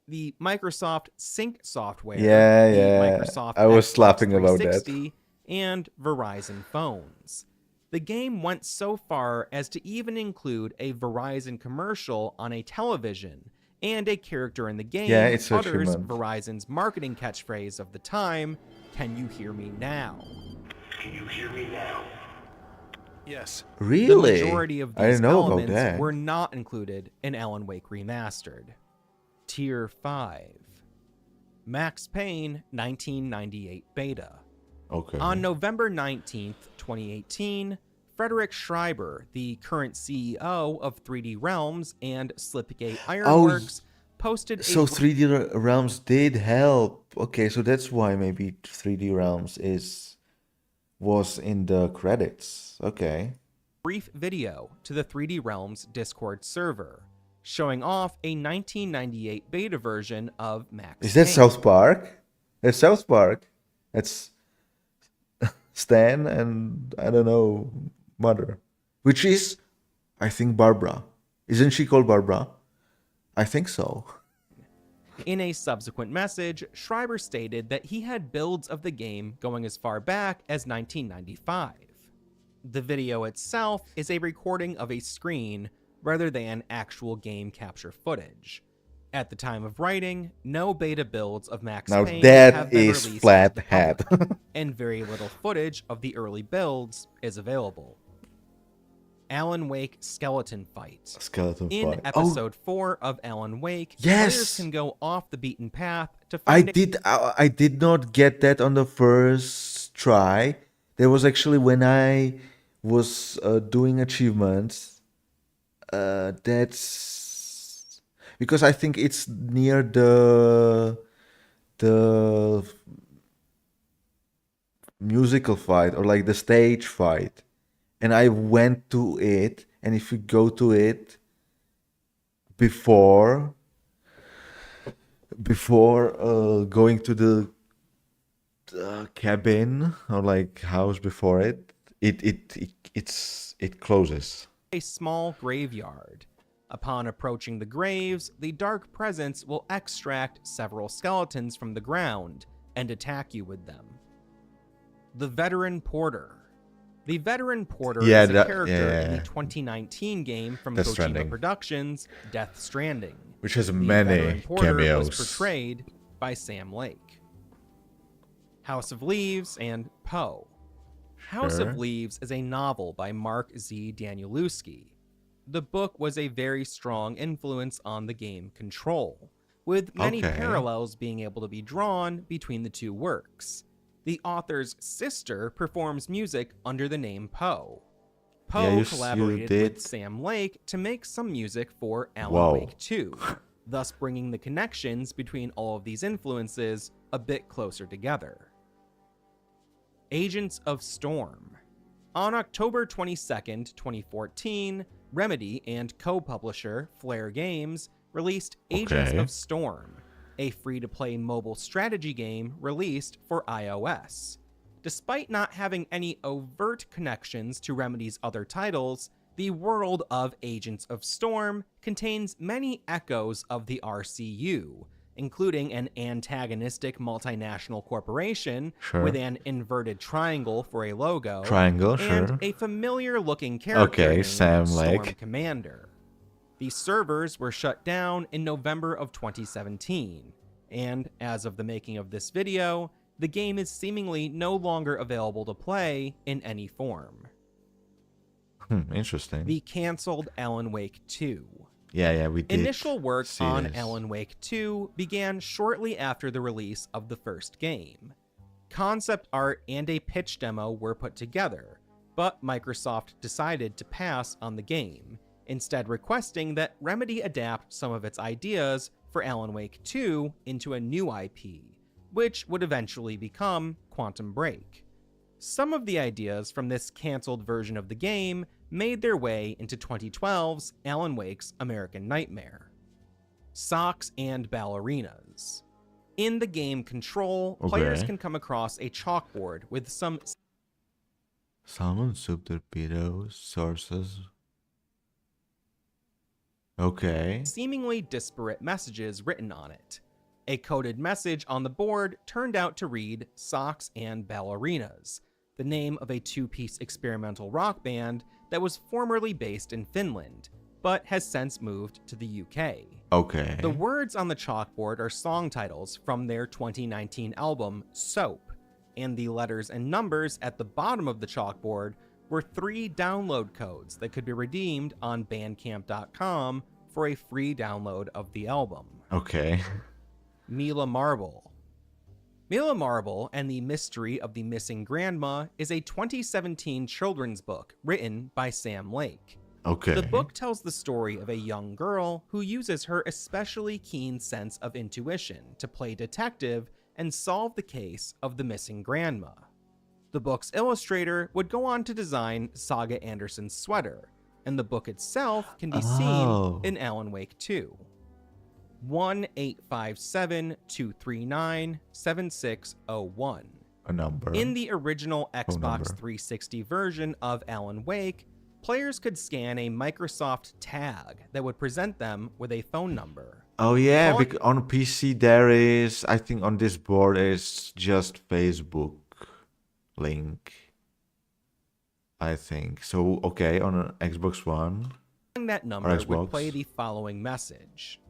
the Microsoft Sync software, Yeah, the yeah. Microsoft I was Xbox laughing about that. 360, and Verizon phones. The game went so far as to even include a Verizon commercial on a television, and a character in the game Yeah, it's utters achievement. Verizon's marketing catchphrase of the time, "Can you hear me now?" Can you hear me now? Yes. Really? The majority of I these didn't know about elements that. were not included in Alan Wake Remastered. Tier 5. Max Payne 1998 Beta. Okay. On November 19th, 2018, Frederick Schreiber, the current CEO of 3D Realms and Slipgate Ironworks, posted So a 3D Realms did help. Okay, so that's why maybe 3D Realms was in the credits. Okay. brief video to the 3D Realms Discord server, showing off a 1998 beta version of Max Is that Payne. South Park? That's South Park. That's Stan and I don't know, Mother. Which is I think Barbara. Isn't she called Barbara? I think so. In a subsequent message, Schreiber stated that he had builds of the game going as far back as 1995. The video itself is a recording of a screen rather than actual game capture footage. At the time of writing, no beta builds of Max Now Payne that have been is released flat to the hat. public, and very little footage of the early builds is available. Alan Wake Skeleton Fight. Skeleton In Fight. episode 4 of Alan Wake, Yes! players can go off the beaten path to I find I did not get that on the first try. There was actually when I was doing achievements. That's because I think it's near the musical fight or like the stage fight, and I went to it. And if you go to it before going to the cabin or like house before it, it closes. a small graveyard. Upon approaching the graves, the Dark Presence will extract several skeletons from the ground and attack you with them. The Veteran Porter. The Veteran Porter Yeah, is a that- character in yeah. the 2019 game from Death Kojima Stranding. Productions' Death Stranding, Which has the many Veteran Porter cameos. was portrayed by Sam Lake. House of Leaves and Poe. House Sure. of Leaves is a novel by Mark Z. Danielewski. The book was a very strong influence on the game Control, with many Okay. parallels being able to be drawn between the two works. The author's sister performs music under the name Poe. Poe Yeah, you collaborated did. with Sam Lake to make some music for Alan Wow. Wake 2, thus bringing the connections between all of these influences a bit closer together. Agents of Storm. On October 22nd, 2014, Remedy and co-publisher Flare Games released Agents of Storm, a free-to-play mobile strategy game released for iOS. Despite not having any overt connections to Remedy's other titles, the world of Agents of Storm contains many echoes of the RCU, including an antagonistic multinational corporation with an inverted triangle for a logo, and a familiar-looking character named Sam Storm Lake. Commander. The servers were shut down in November of 2017, and as of the making of this video, the game is seemingly no longer available to play in any form. Interesting. The cancelled Alan Wake 2. Yeah, we did. Initial work on this. Alan Wake 2 began shortly after the release of the first game. Concept art and a pitch demo were put together, but Microsoft decided to pass on the game, instead requesting that Remedy adapt some of its ideas for Alan Wake 2 into a new IP, which would eventually become Quantum Break. Some of the ideas from this cancelled version of the game made their way into 2012's Alan Wake's American Nightmare. Socks and Ballerinas. In the game Control, players can come across a chalkboard with some salmon soup torpedoes, sources. seemingly disparate messages written on it. A coded message on the board turned out to read Socks and Ballerinas, the name of a two-piece experimental rock band that was formerly based in Finland, but has since moved to the UK. The words on the chalkboard are song titles from their 2019 album, Soap, and the letters and numbers at the bottom of the chalkboard were 3 download codes that could be redeemed on bandcamp.com for a free download of the album. Mila Marble. Mila Marble and the Mystery of the Missing Grandma is a 2017 children's book written by Sam Lake. The book tells the story of a young girl who uses her especially keen sense of intuition to play detective and solve the case of the missing grandma. The book's illustrator would go on to design Saga Anderson's sweater, and the book itself can be seen in Alan Wake 2. 1-857-239-7601. A number. In the original Xbox 360 version of Alan Wake, players could scan a Microsoft tag that would present them with a phone number. Because on PC there is, I think on this board is just Facebook link. I think. So, on an Xbox One. That number would play the following message.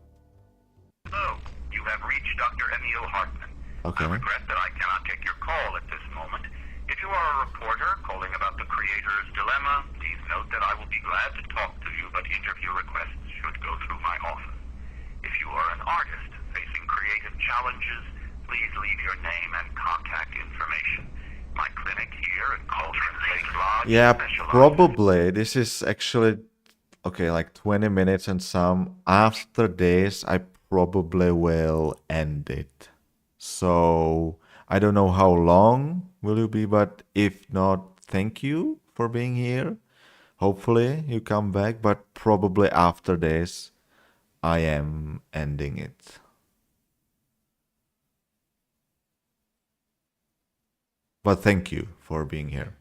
Hello, you have reached Dr. Emil Hartman. I regret that I cannot take your call at this moment. If you are a reporter calling about the creator's dilemma, please note that I will be glad to talk to you, but interview requests should go through my office. If you are an artist facing creative challenges, please leave your name and contact information. My clinic here at Cauldron Lake Lodge probably. This is actually, like 20 minutes and some. After this, I probably will end it. So, I don't know how long will you be, but if not, thank you for being here. Hopefully you come back, but probably after this, I am ending it. But thank you for being here.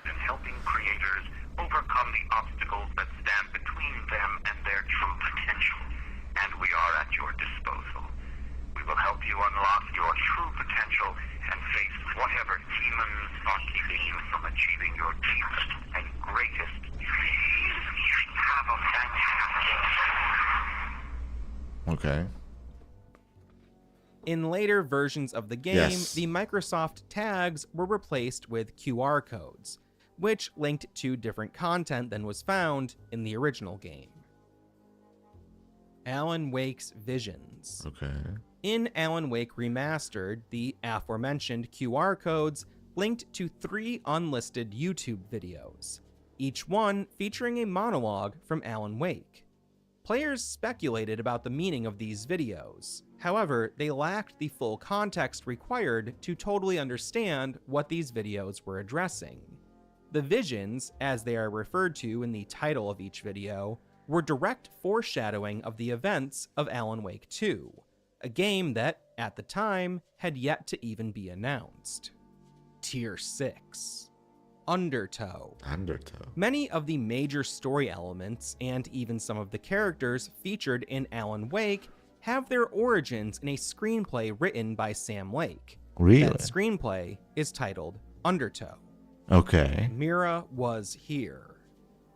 And helping creators overcome the obstacles that stand between them and their true potential. And we are at your disposal. We will help you unlock your true potential and face whatever demons are keeping you from achieving your deepest and greatest dreams. Have a fantastic. In later versions of the game, the Microsoft tags were replaced with QR codes, which linked to different content than was found in the original game. Alan Wake's Visions. In Alan Wake Remastered, the aforementioned QR codes linked to 3 unlisted YouTube videos, each one featuring a monologue from Alan Wake. Players speculated about the meaning of these videos. However, they lacked the full context required to totally understand what these videos were addressing. The visions, as they are referred to in the title of each video, were direct foreshadowing of the events of Alan Wake 2, a game that, at the time, had yet to even be announced. Tier 6. Undertow. Many of the major story elements, and even some of the characters featured in Alan Wake, have their origins in a screenplay written by Sam Lake. Really? That screenplay is titled Undertow. Okay. Mira was here.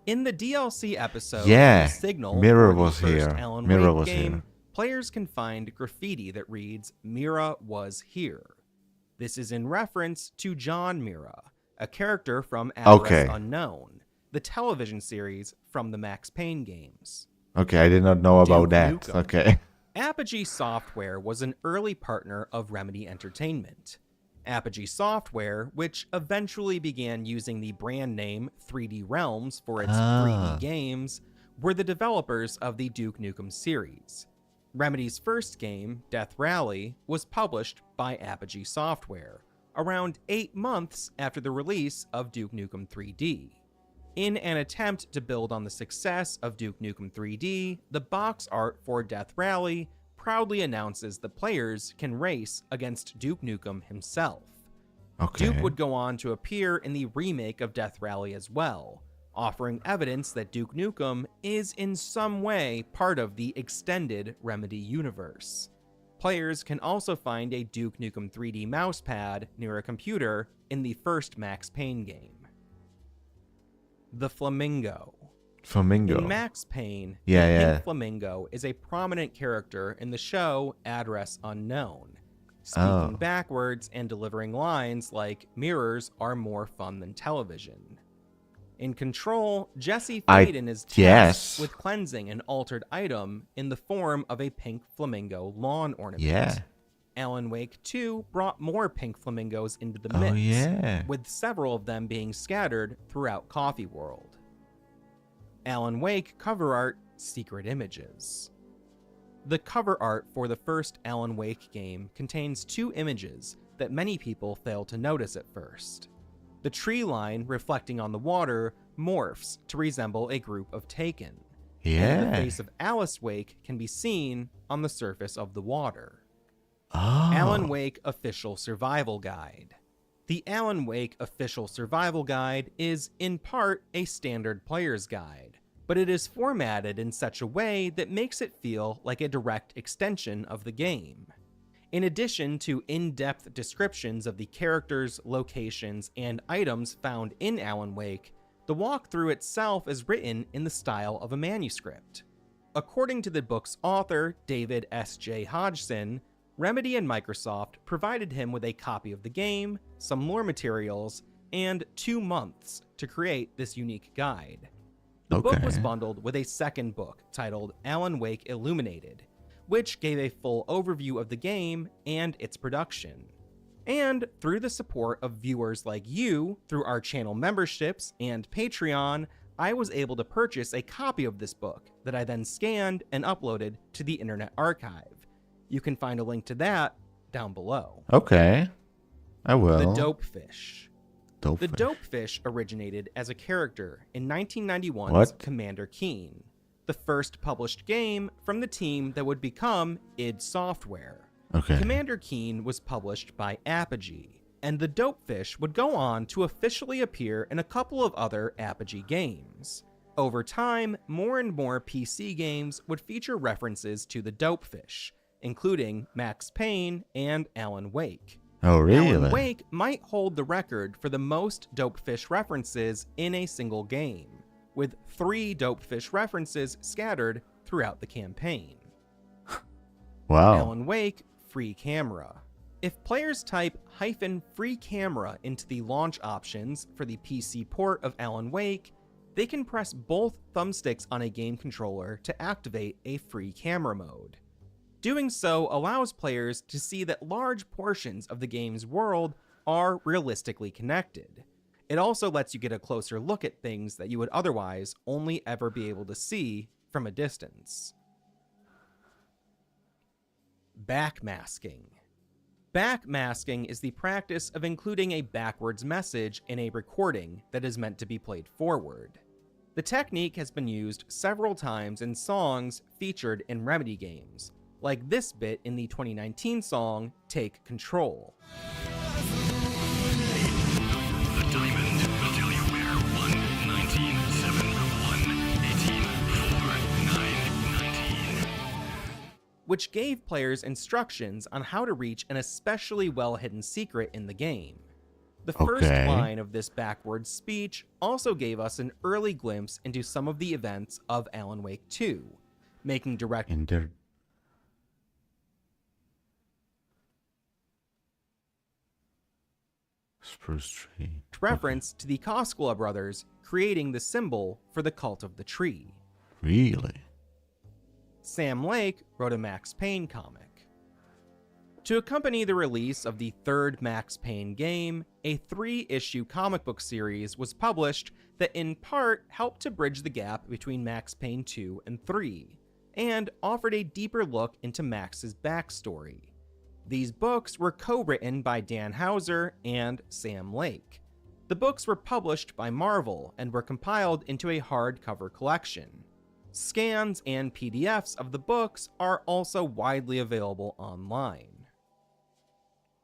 In the DLC episode, Yeah, Signal, Mira for the was first here. Alan Mira Wake was game, here. players can find graffiti that reads, Mira was here. This is in reference to John Mira, a character from Address Unknown, the television series from the Max Payne games. Okay, I did not know about that. Nukem. Okay. Apogee Software was an early partner of Remedy Entertainment. Apogee Software, which eventually began using the brand name 3D Realms for its 3D games, were the developers of the Duke Nukem series. Remedy's first game, Death Rally, was published by Apogee Software, around 8 months after the release of Duke Nukem 3D. In an attempt to build on the success of Duke Nukem 3D, the box art for Death Rally proudly announces the players can race against Duke Nukem himself. Okay. Duke would go on to appear in the remake of Death Rally as well, offering evidence that Duke Nukem is in some way part of the extended Remedy universe. Players can also find a Duke Nukem 3D mousepad near a computer in the first Max Payne game. The Flamingo. In Max Payne, the Pink Flamingo is a prominent character in the show Address Unknown, speaking backwards and delivering lines like, mirrors are more fun than television. In Control, Jesse Faden is tasked with cleansing an altered item in the form of a pink flamingo lawn ornament. Alan Wake 2 brought more pink flamingos into the mix, with several of them being scattered throughout Coffee World. Alan Wake cover art, Secret Images. The cover art for the first Alan Wake game contains 2 images that many people fail to notice at first. The tree line reflecting on the water morphs to resemble a group of Taken. And the face of Alice Wake can be seen on the surface of the water. Alan Wake Official Survival Guide. The Alan Wake Official Survival Guide is, in part, a standard player's guide, but it is formatted in such a way that makes it feel like a direct extension of the game. In addition to in-depth descriptions of the characters, locations, and items found in Alan Wake, the walkthrough itself is written in the style of a manuscript. According to the book's author, David S.J. Hodgson, Remedy and Microsoft provided him with a copy of the game, some lore materials, and 2 months to create this unique guide. The book was bundled with a second book titled Alan Wake Illuminated, which gave a full overview of the game and its production. And through the support of viewers like you, through our channel memberships and Patreon, I was able to purchase a copy of this book that I then scanned and uploaded to the Internet Archive. You can find a link to that down below. Okay, I will. The Dopefish. The Dopefish originated as a character in 1991's Commander Keen, the first published game from the team that would become id Software. Commander Keen was published by Apogee, and the Dopefish would go on to officially appear in a couple of other Apogee games. Over time, more and more PC games would feature references to the Dopefish, including Max Payne and Alan Wake. Oh, really? Alan Wake might hold the record for the most Dopefish references in a single game, with 3 Dopefish references scattered throughout the campaign. Wow. Alan Wake Free Camera. If players type "free camera" into the launch options for the PC port of Alan Wake, they can press both thumbsticks on a game controller to activate a free camera mode. Doing so allows players to see that large portions of the game's world are realistically connected. It also lets you get a closer look at things that you would otherwise only ever be able to see from a distance. Backmasking. Backmasking is the practice of including a backwards message in a recording that is meant to be played forward. The technique has been used several times in songs featured in Remedy games, like this bit in the 2019 song Take Control. The diamond will tell you where 1, 19, 7, 1, 18, 4, 9, 19. Which gave players instructions on how to reach an especially well-hidden secret in the game. The first line of this backwards speech also gave us an early glimpse into some of the events of Alan Wake 2, making direct Spruce tree. reference to the Koskela brothers creating the symbol for the Cult of the Tree. Really? Sam Lake wrote a Max Payne comic. To accompany the release of the third Max Payne game, a 3-issue comic book series was published that in part helped to bridge the gap between Max Payne 2 and 3, and offered a deeper look into Max's backstory. These books were co-written by Dan Houser and Sam Lake. The books were published by Marvel and were compiled into a hardcover collection. Scans and PDFs of the books are also widely available online.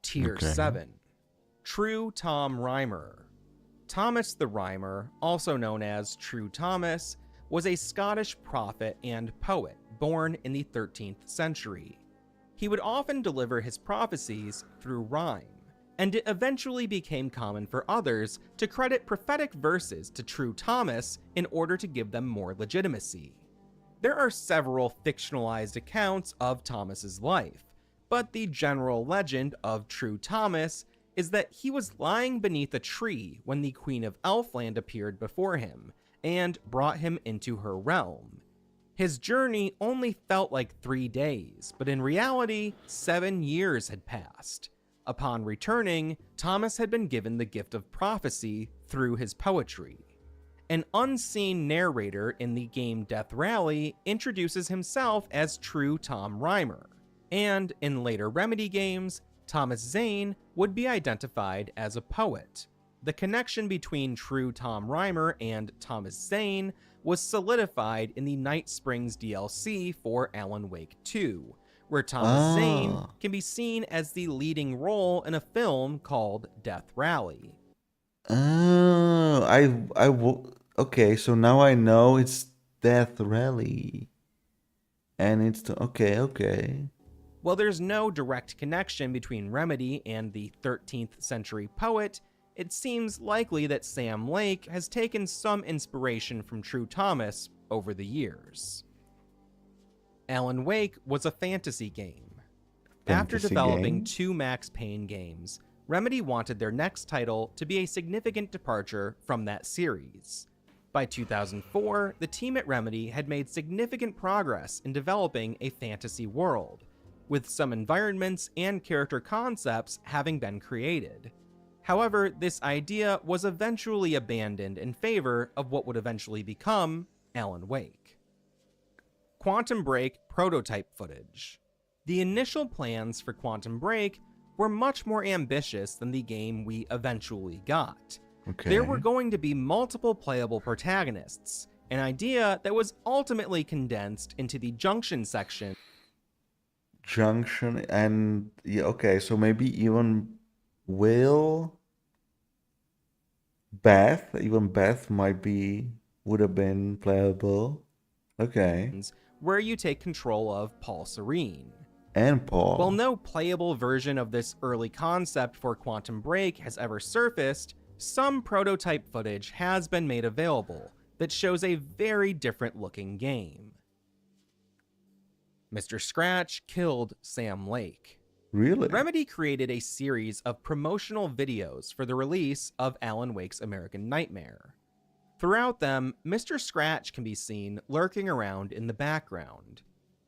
Tier 7. True Tom Rhymer. Thomas the Rhymer, also known as True Thomas, was a Scottish prophet and poet born in the 13th century. He would often deliver his prophecies through rhyme, and it eventually became common for others to credit prophetic verses to True Thomas in order to give them more legitimacy. There are several fictionalized accounts of Thomas's life, but the general legend of True Thomas is that he was lying beneath a tree when the Queen of Elfland appeared before him and brought him into her realm. His journey only felt like 3 days, but in reality, 7 years had passed. Upon returning, Thomas had been given the gift of prophecy through his poetry. An unseen narrator in the game Death Rally introduces himself as True Tom Rhymer, and in later Remedy games, Thomas Zane would be identified as a poet. The connection between True Tom Rhymer and Thomas Zane was solidified in the Night Springs DLC for Alan Wake 2, where Thomas Zane can be seen as the leading role in a film called Death Rally. Okay, so now I know it's Death Rally. And it's okay. While there's no direct connection between Remedy and the 13th century poet, it seems likely that Sam Lake has taken some inspiration from True Thomas over the years. Alan Wake was a fantasy game. After developing 2 Max Payne games, Remedy wanted their next title to be a significant departure from that series. By 2004, the team at Remedy had made significant progress in developing a fantasy world, with some environments and character concepts having been created. However, this idea was eventually abandoned in favor of what would eventually become Alan Wake. Quantum Break prototype footage. The initial plans for Quantum Break were much more ambitious than the game we eventually got. There were going to be multiple playable protagonists, an idea that was ultimately condensed into the Junction section. Junction and so maybe even Beth would have been playable. Okay. Where you take control of Paul Serene. And Paul. While no playable version of this early concept for Quantum Break has ever surfaced, some prototype footage has been made available that shows a very different looking game. Mr. Scratch killed Sam Lake. Really? Remedy created a series of promotional videos for the release of Alan Wake's American Nightmare. Throughout them, Mr. Scratch can be seen lurking around in the background.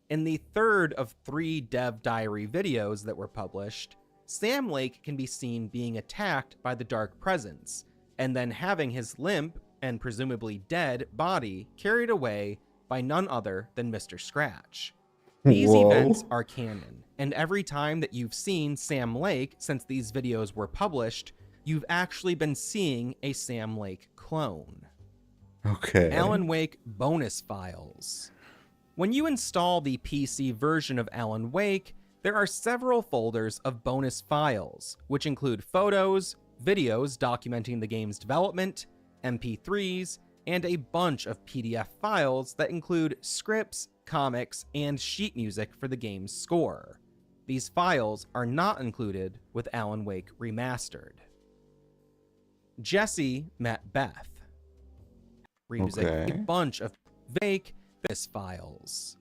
In the third of 3 dev diary videos that were published, Sam Lake can be seen being attacked by the Dark Presence, and then having his limp and presumably dead body carried away by none other than Mr. Scratch. These Whoa. events are canon, and every time that you've seen Sam Lake since these videos were published, you've actually been seeing a Sam Lake clone. Okay. Alan Wake bonus files. When you install the PC version of Alan Wake, there are several folders of bonus files, which include photos, videos documenting the game's development, MP3s, and a bunch of PDF files that include scripts, comics, and sheet music for the game's score. These files are not included with Alan Wake Remastered. Jesse met Beth. Music, Okay. a bunch of Wake bonus files.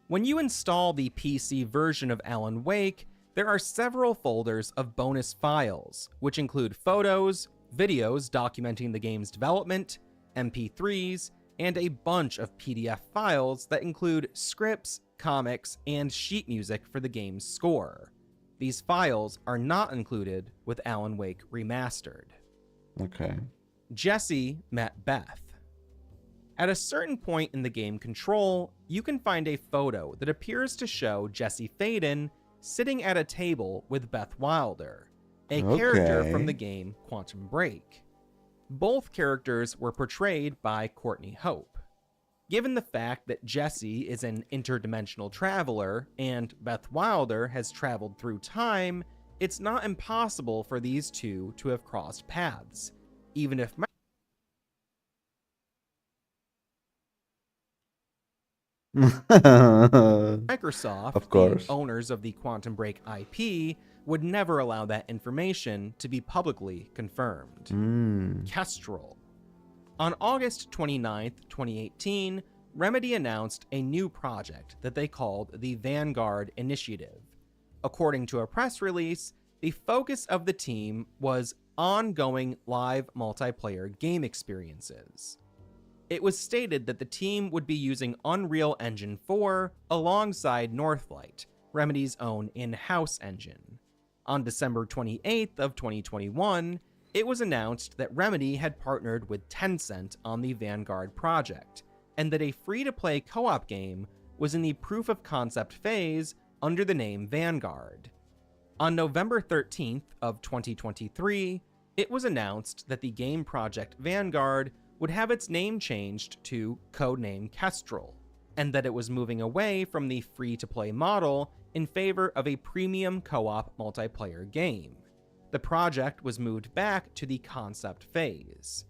When you install the PC version of Alan Wake, there are several folders of bonus files, which include photos, videos documenting the game's development, MP3s, and a bunch of PDF files that include scripts, comics, and sheet music for the game's score. These files are not included with Alan Wake Remastered. Okay. Jesse met Beth. At a certain point in the game Control, you can find a photo that appears to show Jesse Faden sitting at a table with Beth Wilder, a character Okay. from the game Quantum Break. Both characters were portrayed by Courtney Hope. Given the fact that Jesse is an interdimensional traveler and Beth Wilder has traveled through time, it's not impossible for these two to have crossed paths, even if Microsoft, Of course. the owners of the Quantum Break IP, would never allow that information to be publicly confirmed. Kestrel. On August 29th, 2018, Remedy announced a new project that they called the Vanguard Initiative. According to a press release, the focus of the team was ongoing live multiplayer game experiences. It was stated that the team would be using Unreal Engine 4 alongside Northlight, Remedy's own in-house engine. On December 28th of 2021, it was announced that Remedy had partnered with Tencent on the Vanguard project, and that a free-to-play co-op game was in the proof-of-concept phase under the name Vanguard. On November 13th of 2023, it was announced that the game project Vanguard would have its name changed to codename Kestrel, and that it was moving away from the free-to-play model in favor of a premium co-op multiplayer game. The project was moved back to the concept phase.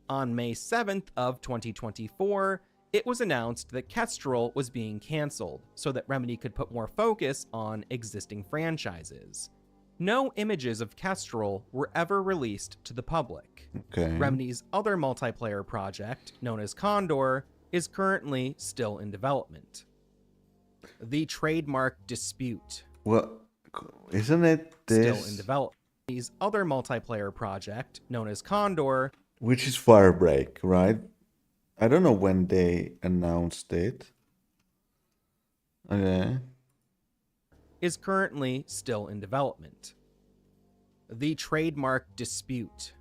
On May 7th of 2024, it was announced that Kestrel was being cancelled so that Remedy could put more focus on existing franchises. No images of Kestrel were ever released to the public. Okay. Remedy's other multiplayer project, known as Condor, is currently still in development. The Trademark Dispute. Well, isn't it this? Still in development. Remedy's other multiplayer project, known as Condor, Which is Firebreak, right? I don't know when they announced it. Okay. is currently still in development. The Trademark Dispute.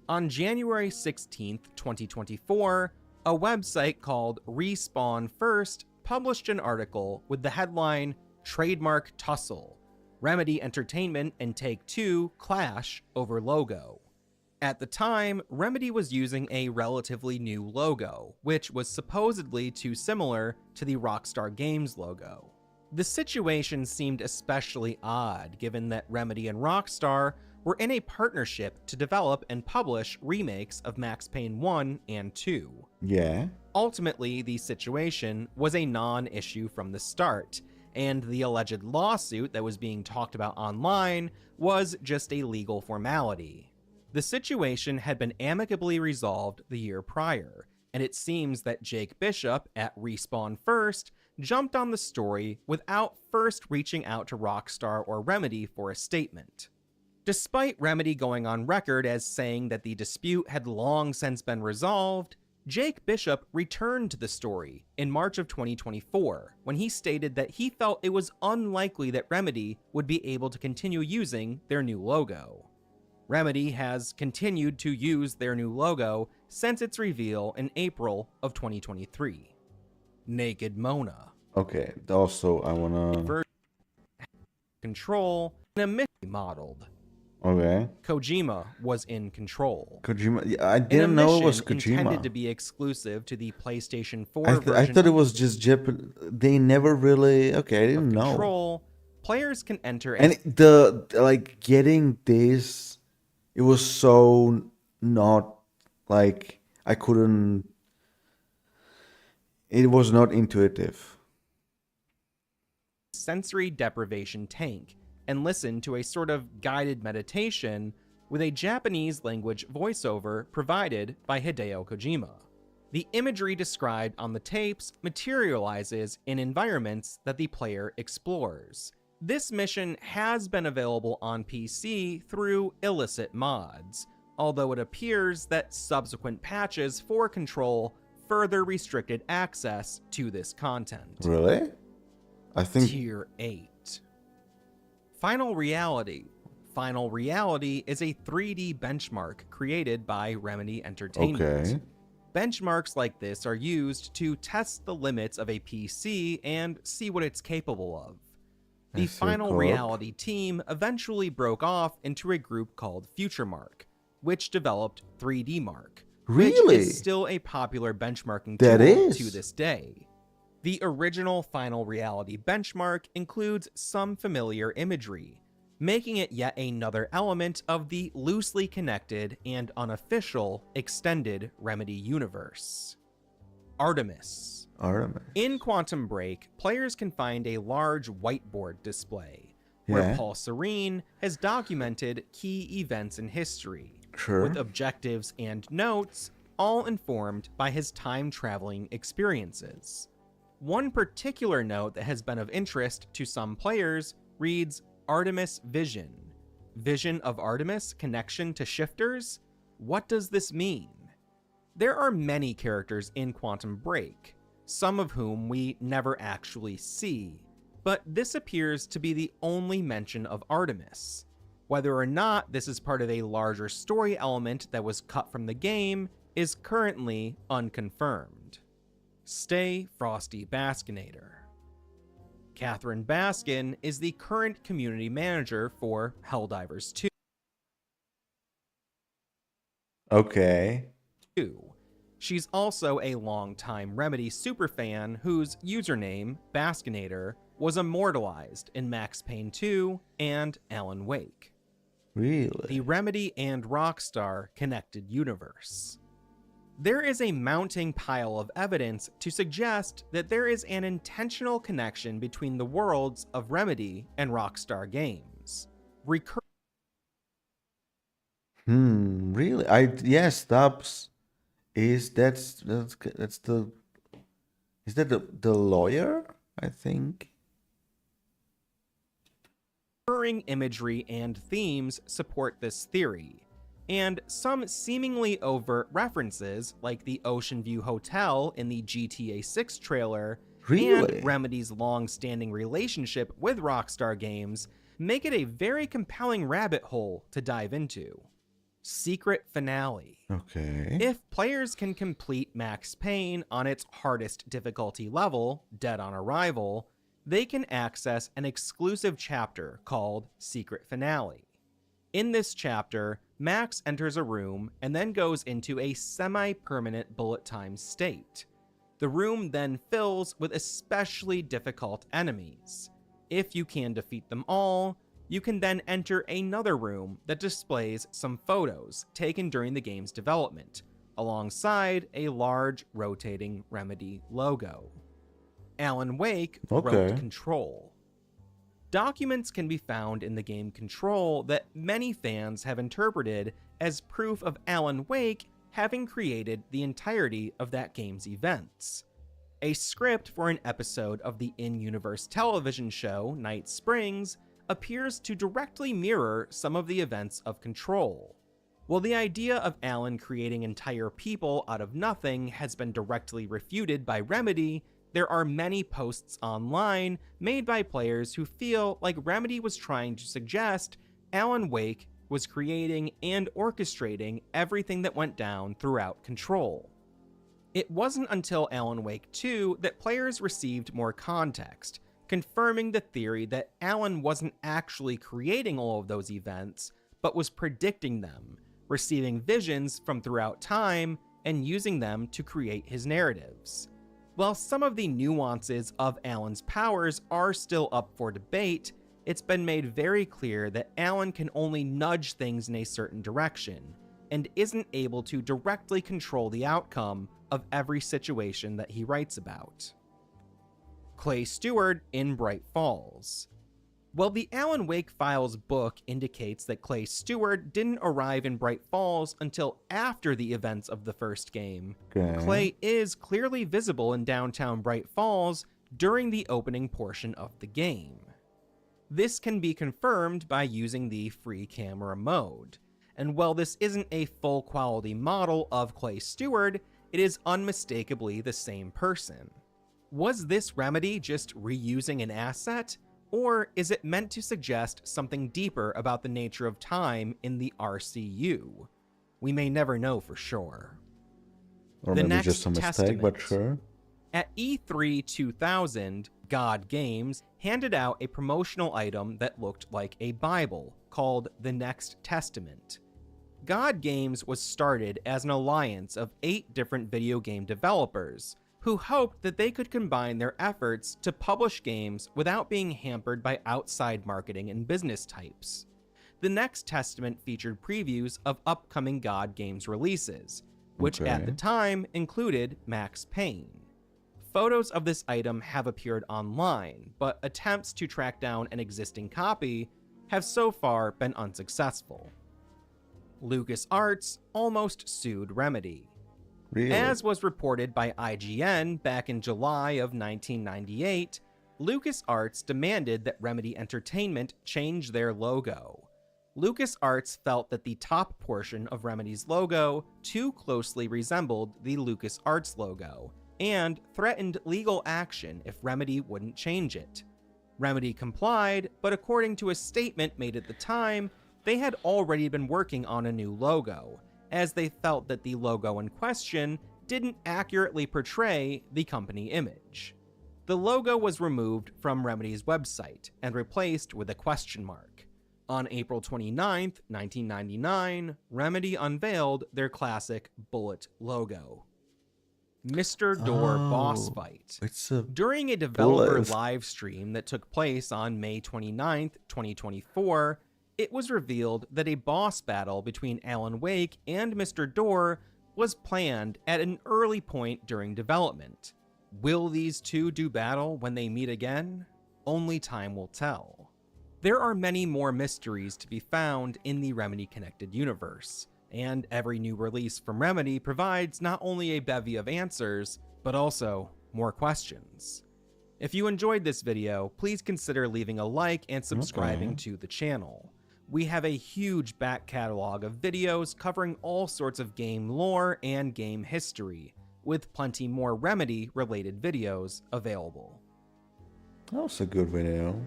On January 16th, 2024, a website called Respawn First published an article with the headline Trademark Tussle. Remedy Entertainment and Take-Two clash over logo. At the time, Remedy was using a relatively new logo, which was supposedly too similar to the Rockstar Games logo. The situation seemed especially odd given that Remedy and Rockstar were in a partnership to develop and publish remakes of Max Payne 1 and 2. Yeah. Ultimately, the situation was a non-issue from the start, and the alleged lawsuit that was being talked about online was just a legal formality. The situation had been amicably resolved the year prior, and it seems that Jake Bishop at Respawn First jumped on the story without first reaching out to Rockstar or Remedy for a statement. Despite Remedy going on record as saying that the dispute had long since been resolved, Jake Bishop returned to the story in March of 2024 when he stated that he felt it was unlikely that Remedy would be able to continue using their new logo. Remedy has continued to use their new logo since its reveal in April of 2023. Naked Mona. Okay, also I wanna... Control and a mystery modeled. Okay. Kojima was in Control. Kojima, yeah, I In a didn't know it was mission intended to Kojima. be exclusive to the PlayStation 4 I version thought it of was just Japan. They never really... Okay, I didn't know. Control. Players can enter And the like getting this, it was so not like I couldn't. It was not intuitive. sensory deprivation tank and listen to a sort of guided meditation with a Japanese language voiceover provided by Hideo Kojima. The imagery described on the tapes materializes in environments that the player explores. This mission has been available on PC through illicit mods, although it appears that subsequent patches for Control further restricted access to this content. Really? I think... Tier 8. Final Reality. Final Reality is a 3D benchmark created by Remedy Entertainment. Okay. Benchmarks like this are used to test the limits of a PC and see what it's capable of. The Final Reality team eventually broke off into a group called FutureMark, which developed 3D Mark, Really? which is still a popular benchmarking That tool is? to this day. The original Final Reality benchmark includes some familiar imagery, making it yet another element of the loosely connected and unofficial extended Remedy universe. Artemis. Artemis. In Quantum Break, players can find a large whiteboard display where Yeah. Paul Serene has documented key events in history, Sure. with objectives and notes, all informed by his time-traveling experiences. One particular note that has been of interest to some players reads Artemis Vision. Vision of Artemis connection to shifters? What does this mean? There are many characters in Quantum Break, some of whom we never actually see, but this appears to be the only mention of Artemis. Whether or not this is part of a larger story element that was cut from the game is currently unconfirmed. Stay Frosty Baskinator. Catherine Baskin is the current community manager for Helldivers 2. Okay. She's also a longtime Remedy superfan whose username, Baskinator, was immortalized in Max Payne 2 and Alan Wake. Really? The Remedy and Rockstar connected universe. There is a mounting pile of evidence to suggest that there is an intentional connection between the worlds of Remedy and Rockstar games. Really? Yes, Stubbs is that's the... Is that the lawyer? I think. Recurring imagery and themes support this theory, and some seemingly overt references, like the Ocean View Hotel in the GTA 6 trailer, Really? and Remedy's long-standing relationship with Rockstar Games, make it a very compelling rabbit hole to dive into. Secret Finale. Okay. If players can complete Max Payne on its hardest difficulty level, Dead on Arrival, they can access an exclusive chapter called Secret Finale. In this chapter, Max enters a room and then goes into a semi-permanent bullet time state. The room then fills with especially difficult enemies. If you can defeat them all, you can then enter another room that displays some photos taken during the game's development, alongside a large rotating Remedy logo. Alan Wake wrote Okay. Control. Documents can be found in the game Control that many fans have interpreted as proof of Alan Wake having created the entirety of that game's events. A script for an episode of the in-universe television show Night Springs appears to directly mirror some of the events of Control. While the idea of Alan creating entire people out of nothing has been directly refuted by Remedy, there are many posts online made by players who feel like Remedy was trying to suggest Alan Wake was creating and orchestrating everything that went down throughout Control. It wasn't until Alan Wake 2 that players received more context, confirming the theory that Alan wasn't actually creating all of those events, but was predicting them, receiving visions from throughout time, and using them to create his narratives. While some of the nuances of Alan's powers are still up for debate, it's been made very clear that Alan can only nudge things in a certain direction, and isn't able to directly control the outcome of every situation that he writes about. Clay Stewart in Bright Falls. While the Alan Wake Files book indicates that Clay Stewart didn't arrive in Bright Falls until after the events of the first game, Clay is clearly visible in downtown Bright Falls during the opening portion of the game. This can be confirmed by using the free camera mode, and while this isn't a full quality model of Clay Stewart, it is unmistakably the same person. Was this Remedy just reusing an asset? Or is it meant to suggest something deeper about the nature of time in the RCU? We may never know for sure. Or the maybe next just a mistake, testament. but sure. At E3 2000, God Games handed out a promotional item that looked like a Bible called The Next Testament. God Games was started as an alliance of 8 different video game developers who hoped that they could combine their efforts to publish games without being hampered by outside marketing and business types. The Next Testament featured previews of upcoming God Games releases, which at the time included Max Payne. Photos of this item have appeared online, but attempts to track down an existing copy have so far been unsuccessful. LucasArts almost sued Remedy. Really? As was reported by IGN back in July of 1998, LucasArts demanded that Remedy Entertainment change their logo. LucasArts felt that the top portion of Remedy's logo too closely resembled the LucasArts logo, and threatened legal action if Remedy wouldn't change it. Remedy complied, but according to a statement made at the time, they had already been working on a new logo, as they felt that the logo in question didn't accurately portray the company image. The logo was removed from Remedy's website and replaced with a question mark. On April 29, 1999, Remedy unveiled their classic bullet logo. Mr. Door boss fight. During a developer live stream that took place on May 29, 2024, it was revealed that a boss battle between Alan Wake and Mr. Door was planned at an early point during development. Will these two do battle when they meet again? Only time will tell. There are many more mysteries to be found in the Remedy Connected universe, and every new release from Remedy provides not only a bevy of answers, but also more questions. If you enjoyed this video, please consider leaving a like and subscribing to the channel. We have a huge back catalog of videos covering all sorts of game lore and game history, with plenty more Remedy-related videos available. That was a good video.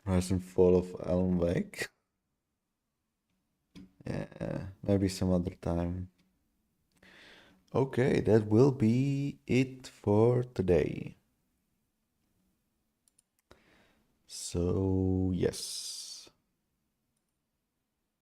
Rise and Fall of Alan Wake. Yeah, maybe some other time. Okay, that will be it for today. So, yes.